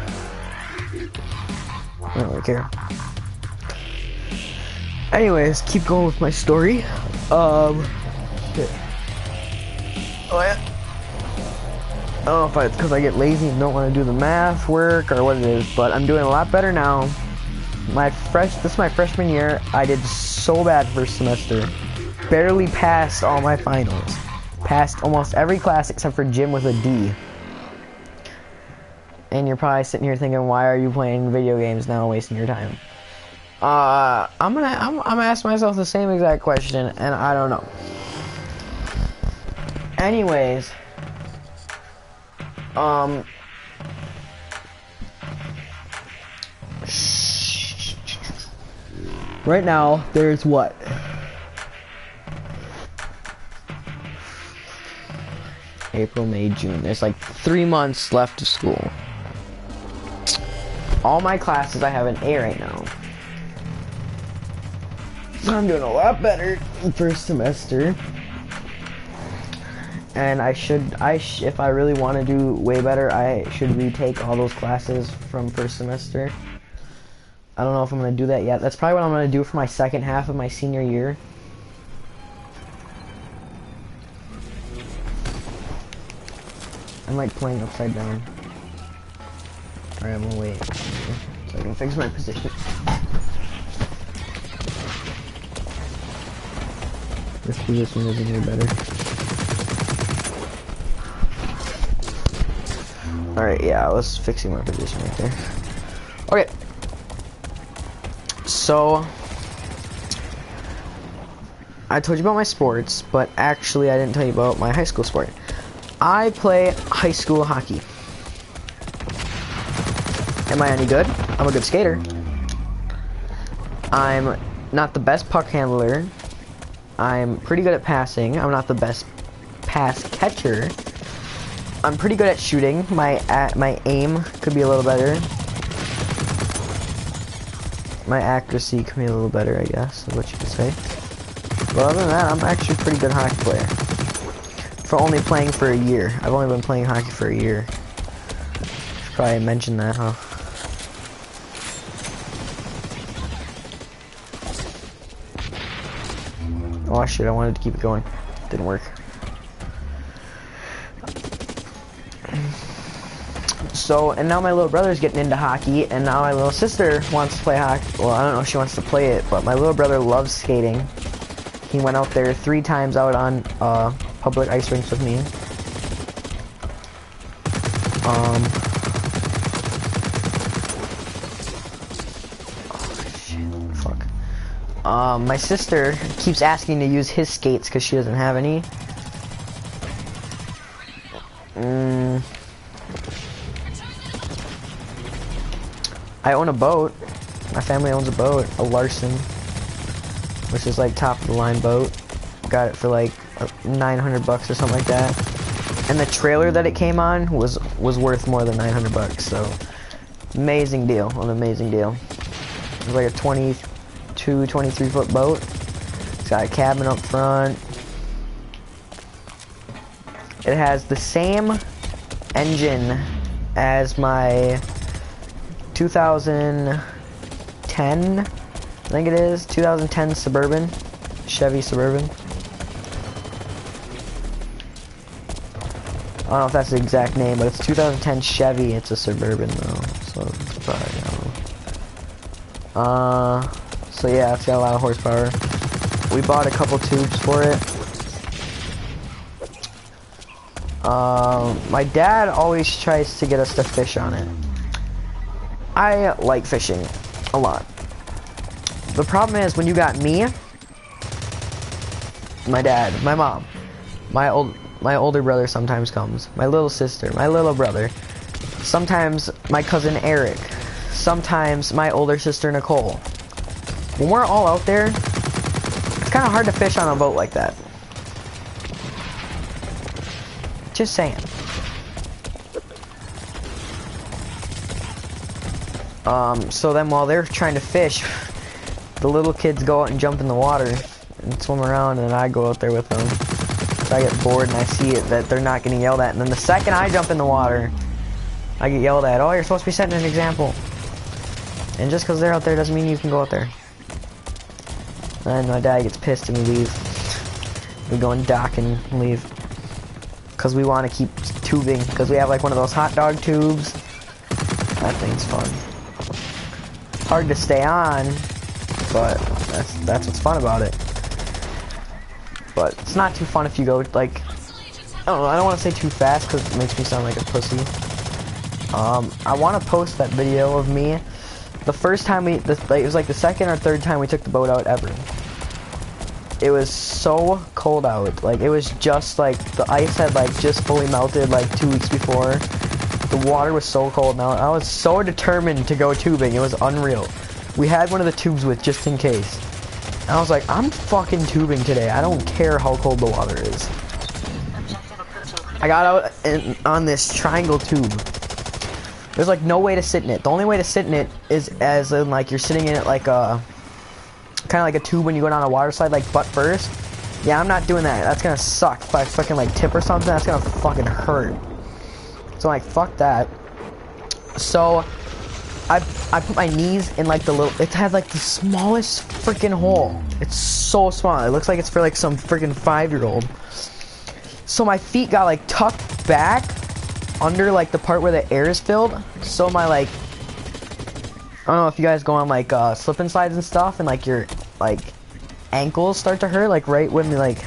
I don't really care. Anyways, keep going with my story. Oh yeah. I don't know if it's because I get lazy and don't want to do the math work or what it is, but I'm doing a lot better now. This is my freshman year. I did so bad first semester. Barely passed all my finals. Passed almost every class except for gym with a D. And you're probably sitting here thinking, why are you playing video games now, wasting your time? I'm gonna ask myself the same exact question, and I don't know. Anyways, right now there's April, May, June. There's like 3 months left of school. All my classes I have an A right now. So I'm doing a lot better in first semester. And if I really want to do way better, I should retake all those classes from first semester. I don't know if I'm going to do that yet. That's probably what I'm going to do for my second half of my senior year. I'm like playing upside down. Alright, I'm gonna wait so I can fix my position. This position isn't any better. Alright, yeah, I was fixing my position right there. Okay. So, I told you about my sports, but actually I didn't tell you about my high school sport. I play high school hockey. Am I any good? I'm a good skater. I'm not the best puck handler. I'm pretty good at passing. I'm not the best pass catcher. I'm pretty good at shooting. My aim could be a little better. My accuracy could be a little better, I guess, is what you could say. But other than that, I'm actually a pretty good hockey player. For only playing for a year. I've only been playing hockey for a year. Should probably mention that, huh? Oh shit, I wanted to keep it going. Didn't work. So, and now my little brother's getting into hockey, and now my little sister wants to play hockey. Well, I don't know if she wants to play it, but my little brother loves skating. He went out there 3 times out on public ice rinks with me. Oh shit, fuck. My sister keeps asking to use his skates because she doesn't have any. I own a boat. My family owns a boat, a Larson, which is like top of the line boat. Got it for like 900 bucks or something like that. And the trailer that it came on was worth more than 900 bucks. So amazing deal, an amazing deal. It was like a 22, 23 foot boat. It's got a cabin up front. It has the same engine as my 2010, I think it is, 2010 Suburban, Chevy Suburban. I don't know if that's the exact name, but it's 2010 Chevy. It's a Suburban though, so it's probably, I don't know. So yeah, it's got a lot of horsepower. We bought a couple tubes for it. My dad always tries to get us to fish on it. I like fishing a lot. The problem is when you got me, my dad, my mom, my older brother sometimes comes, my little sister, my little brother, sometimes my cousin Eric, sometimes my older sister Nicole. When we're all out there, it's kind of hard to fish on a boat like that. Just saying. So then while they're trying to fish, the little kids go out and jump in the water and swim around, and I go out there with them. So I get bored and I see it that they're not getting yelled at, and then the second I jump in the water, I get yelled at. Oh, you're supposed to be setting an example. And just because they're out there doesn't mean you can go out there. And my dad gets pissed and we leave. We go and dock and leave. Because we want to keep tubing. Because we have like one of those hot dog tubes. That thing's fun. Hard to stay on, but that's what's fun about it. But it's not too fun if you go like, I don't know, I don't want to say too fast because it makes me sound like a pussy. I want to post that video of me. The first time it was like the second or third time we took the boat out ever. It was so cold out. Like it was just like the ice had like just fully melted like 2 weeks before. The water was so cold now. I was so determined to go tubing. It was unreal. We had one of the tubes with just in case. And I was like, I'm fucking tubing today. I don't care how cold the water is. I got out on this triangle tube. There's like no way to sit in it. The only way to sit in it is as in like you're sitting in it like a kind of like a tube when you go down a water slide, like butt first. Yeah, I'm not doing that. That's gonna suck. If I fucking like tip or something, that's gonna fucking hurt. So like fuck that. So I put my knees in like the little. It had like the smallest freaking hole. It's so small. It looks like it's for like some freaking 5-year-old. So my feet got like tucked back under like the part where the air is filled. So my like, I don't know if you guys go on like slip and slides and stuff, and like your like ankles start to hurt, like right when they like.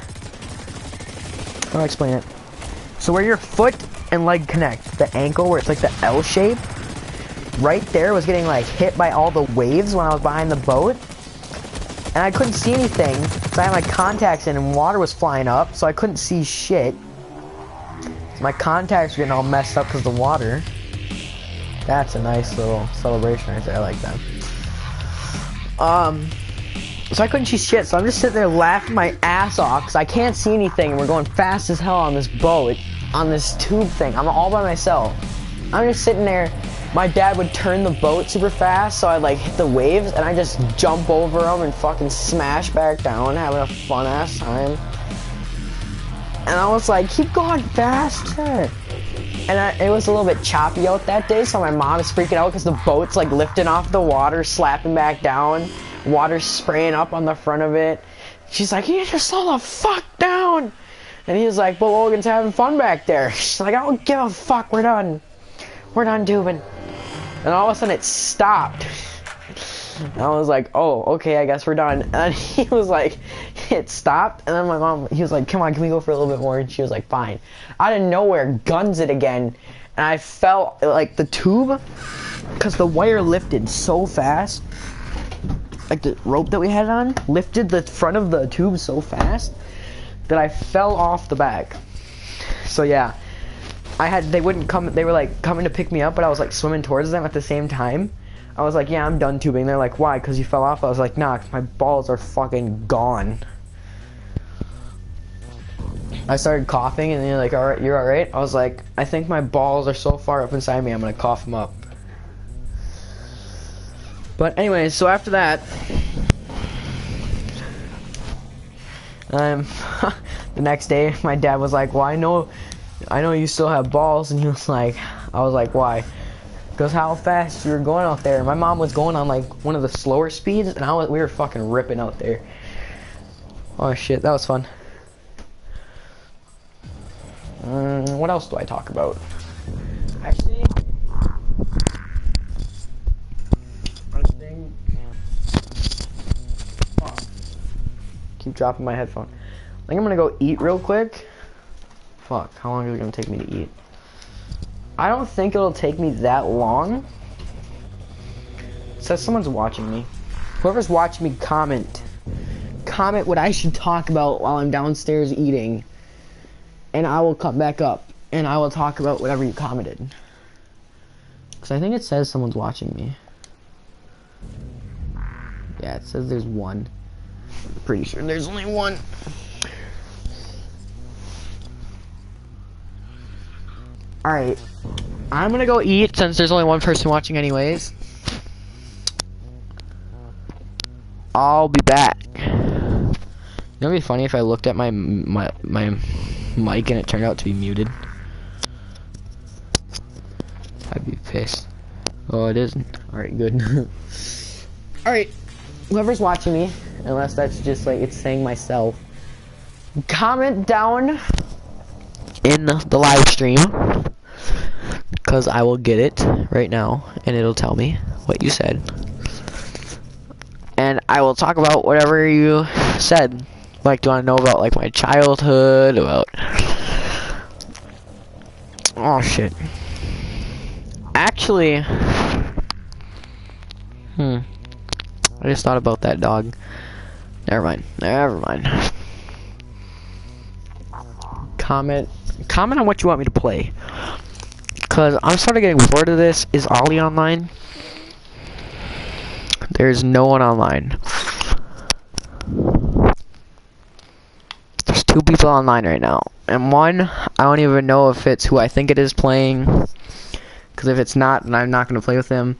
I'll explain it. So where your foot and leg connect, the ankle where it's like the L shape, right there was getting like hit by all the waves when I was behind the boat. And I couldn't see anything, so I had my contacts in and water was flying up, so I couldn't see shit. So my contacts were getting all messed up because of the water. That's a nice little celebration right there, I like that. So I couldn't see shit, so I'm just sitting there laughing my ass off because I can't see anything and we're going fast as hell on this boat, on this tube thing. I'm all by myself. I'm just sitting there. My dad would turn the boat super fast, so I'd like hit the waves, and I just jump over them and fucking smash back down, having a fun ass time. And I was like, keep going faster. And it was a little bit choppy out that day, so my mom is freaking out because the boat's like lifting off the water, slapping back down, water spraying up on the front of it. She's like, you just slow the fuck down. And he was like, but Logan's having fun back there. She's like, I don't give a fuck, we're done. We're done tubing. And all of a sudden it stopped. And I was like, oh, okay, I guess we're done. And he was like, it stopped. And then my mom, he was like, come on, can we go for a little bit more? And she was like, fine. Out of nowhere, guns it again. And I felt like the tube, because the wire lifted so fast. Like the rope that we had on, lifted the front of the tube so fast that I fell off the back. So yeah. They wouldn't come, they were like coming to pick me up, but I was like swimming towards them at the same time. I was like, yeah, I'm done tubing. They're like, why? Because you fell off? I was like, nah, my balls are fucking gone. I started coughing, and they're like, alright, you're alright? I was like, I think my balls are so far up inside me, I'm gonna cough them up. But anyways, so after that, the next day, my dad was like, well, I know you still have balls, and he was like, I was like, why? Because how fast you were going out there. My mom was going on like one of the slower speeds, and we were fucking ripping out there. Oh shit, that was fun. What else do I talk about? Actually, keep dropping my headphone. I think I'm gonna go eat real quick. Fuck, how long is it gonna take me to eat? I don't think it'll take me that long. It says someone's watching me. Whoever's watching me, comment. Comment what I should talk about while I'm downstairs eating. And I will come back up. And I will talk about whatever you commented. Because I think it says someone's watching me. Yeah, it says there's one. Pretty sure there's only one. Alright, I'm gonna go eat since there's only one person watching anyways. I'll be back. You know, it'd be funny if I looked at my mic and it turned out to be muted. I'd be pissed. Oh, it isn't. Alright, good. Alright, whoever's watching me, unless that's just like it's saying myself, comment down in the live stream, because I will get it right now and it'll tell me what you said, and I will talk about whatever you said. Like, do you want to know about like my childhood, about oh shit, actually I just thought about that dog. Never mind. Comment on what you want me to play, because I'm starting getting bored of this. Is Ollie online? There's no one online. There's 2 people online right now, and one I don't even know if it's who I think it is playing. Because if it's not, then I'm not going to play with him.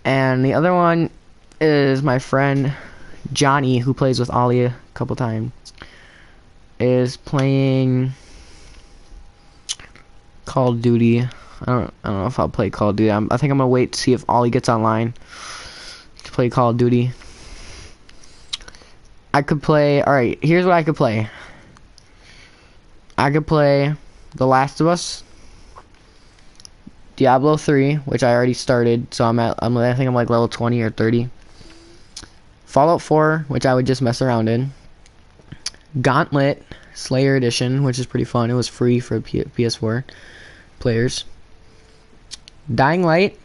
And the other one is my friend Johnny, who plays with Ollie a couple times. Is playing Call of Duty. I don't know if I'll play Call of Duty. I think I'm going to wait to see if Ollie gets online to play Call of Duty. I could play... Alright, here's what I could play. I could play The Last of Us, Diablo 3, which I already started, so I think I'm like level 20 or 30. Fallout 4, which I would just mess around in. Gauntlet Slayer Edition, which is pretty fun. It was free for PS4 players. Dying Light,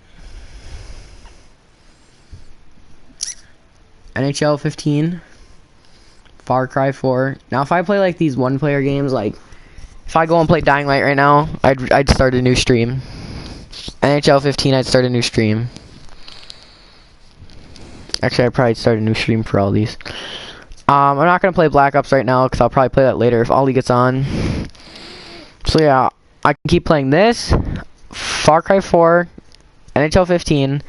NHL 15, Far Cry 4. Now, if I play like these one-player games, like if I go and play Dying Light right now, I'd start a new stream. NHL 15, I'd start a new stream. Actually, I'd probably start a new stream for all these. I'm not gonna play Black Ops right now because I'll probably play that later if Ollie gets on. So yeah, I can keep playing this, Far Cry 4, NHL 15,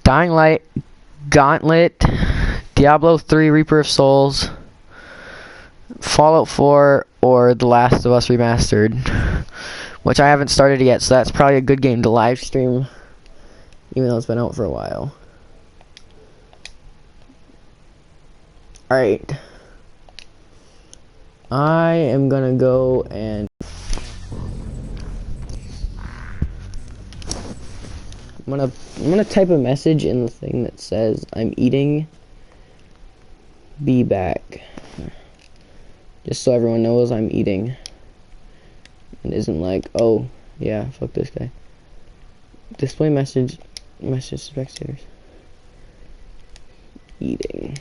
Dying Light, Gauntlet, Diablo 3, Reaper of Souls, Fallout 4, or The Last of Us Remastered, which I haven't started yet, so that's probably a good game to live stream, even though it's been out for a while. Alright. I am gonna go and... I'm gonna type a message in the thing that says, I'm eating, be back. Just so everyone knows I'm eating. And isn't like, oh, yeah, fuck this guy. Display message to spectators. Eating.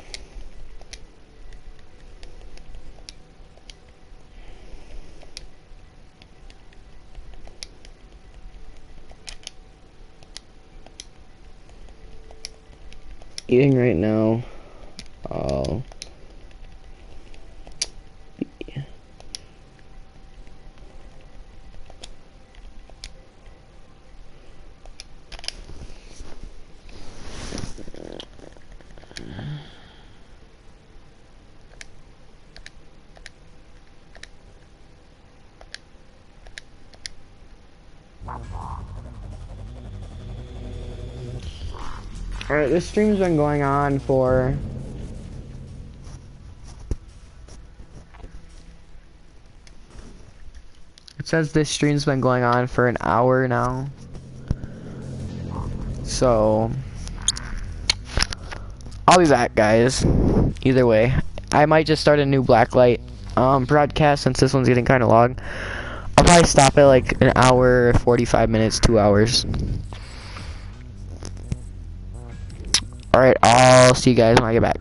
Eating right now. Oh. Alright, this stream's been going on for... It says this stream's been going on for an hour now. So... I'll be back, guys. Either way. I might just start a new blaklight broadcast since this one's getting kind of long. I'll probably stop at like an hour, 45 minutes, 2 hours. Alright, I'll see you guys when I get back.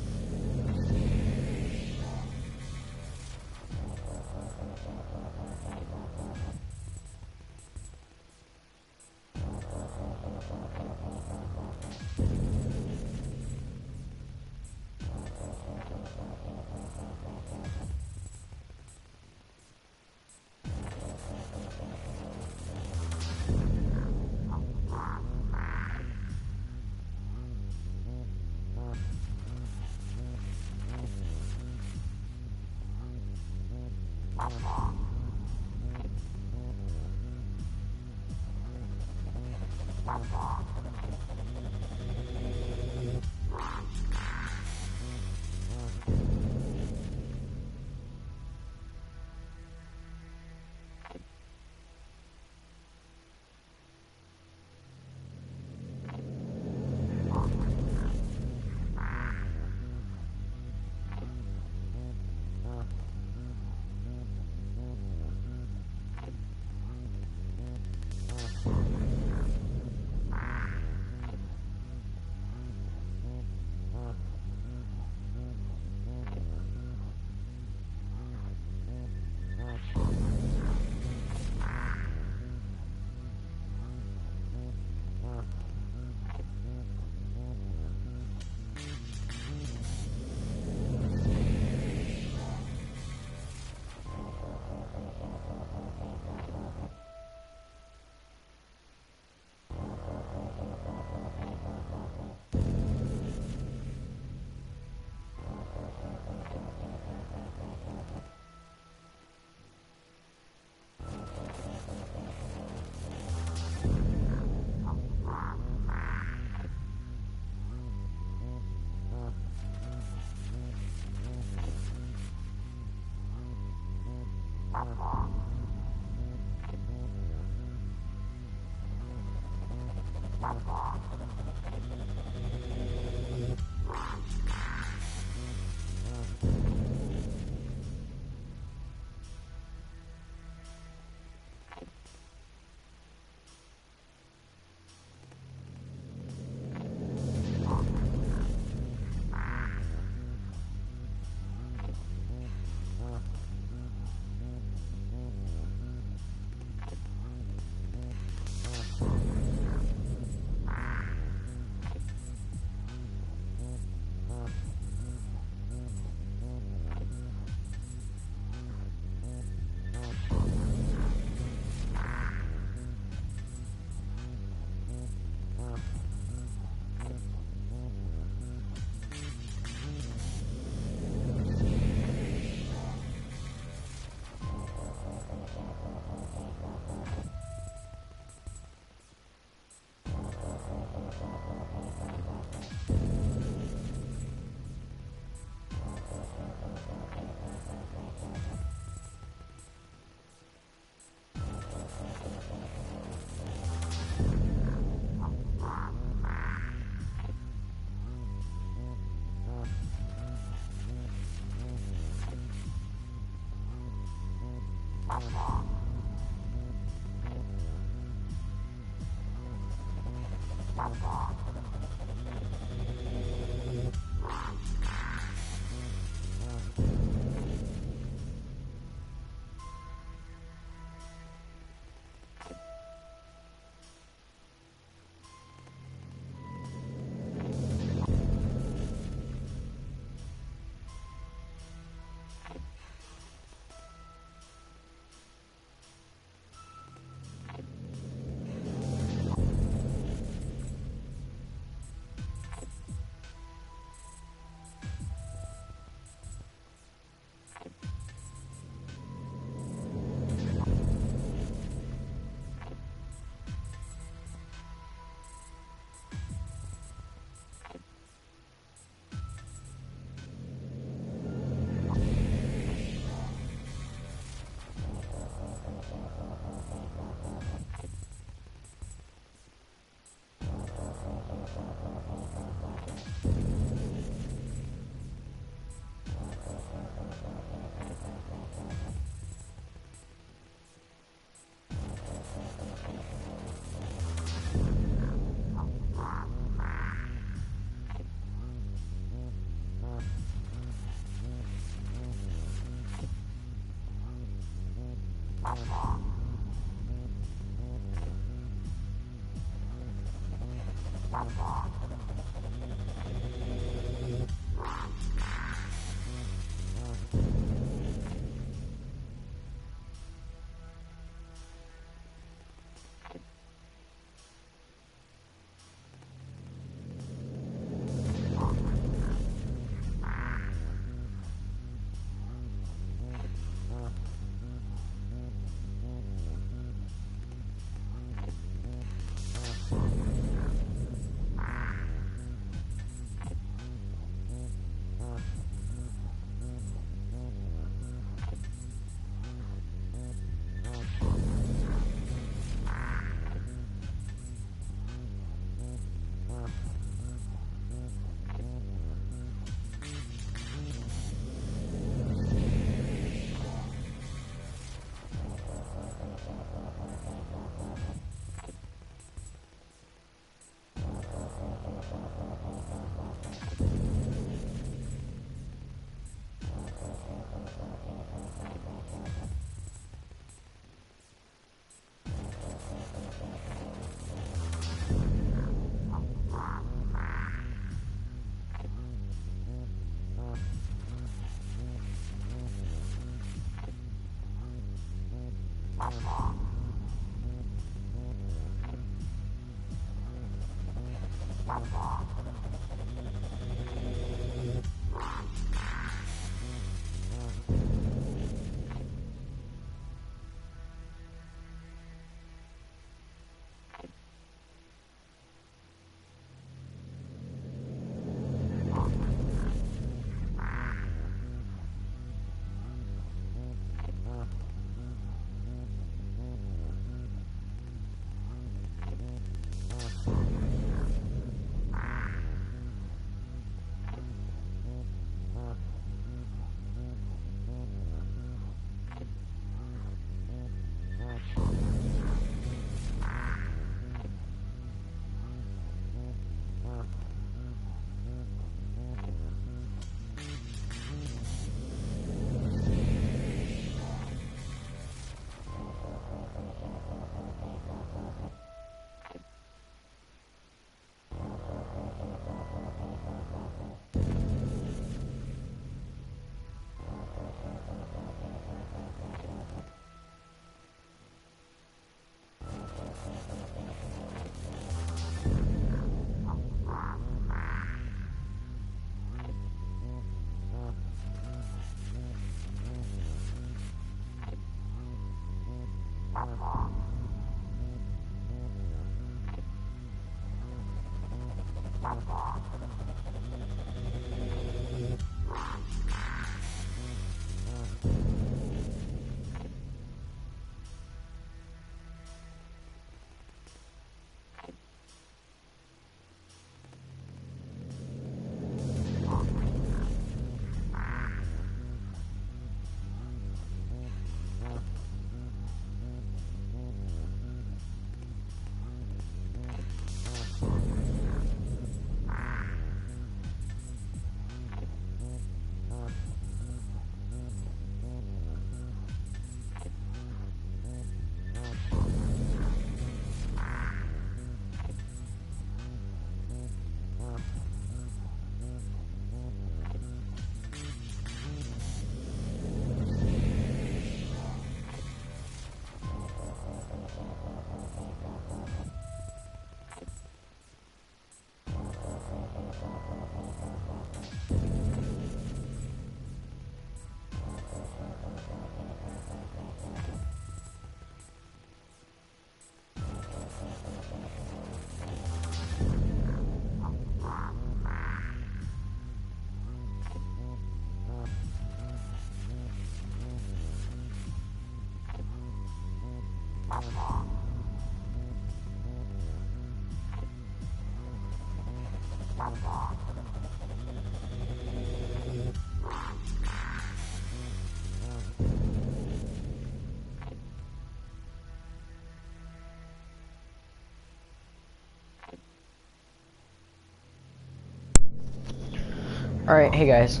Alright, hey guys.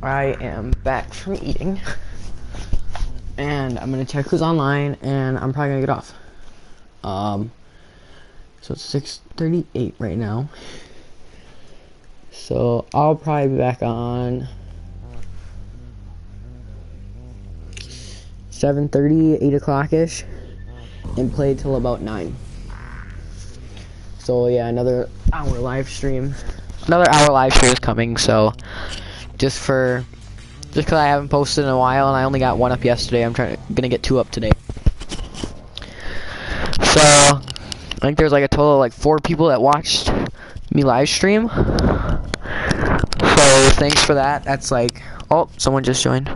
I am back from eating. And I'm gonna check who's online, and I'm probably gonna get off. So it's 6:38 right now. So I'll probably be back on 7:30, 8 o'clock-ish, and play till about 9. So yeah, another hour live stream. Another hour live stream is coming, so just because I haven't posted in a while and I only got one up yesterday, I'm gonna get 2 up today. So I think there's like a total of like 4 people that watched me live stream. So thanks for that. That's like, oh, someone just joined.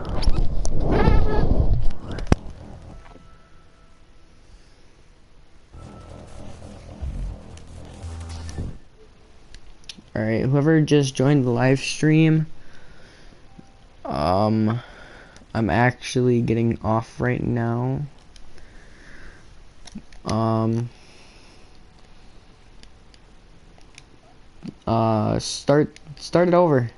Alright, whoever just joined the live stream, I'm actually getting off right now. Start it over.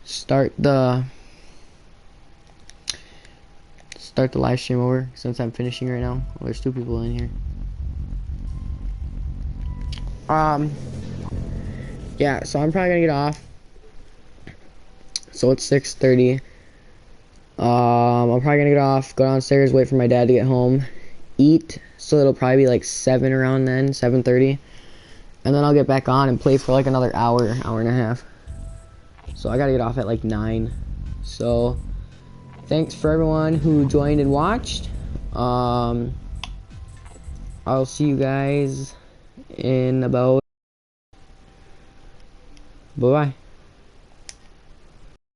Start the live stream over since I'm finishing right now. Oh, there's 2 people in here. Yeah, so I'm probably gonna get off. So it's 6:30. I'm probably gonna get off, go downstairs, wait for my dad to get home, eat, so it'll probably be like 7 around then, 7:30. And then I'll get back on and play for like another hour and a half. So I gotta get off at like 9. So thanks for everyone who joined and watched. I'll see you guys in about... Bye-bye.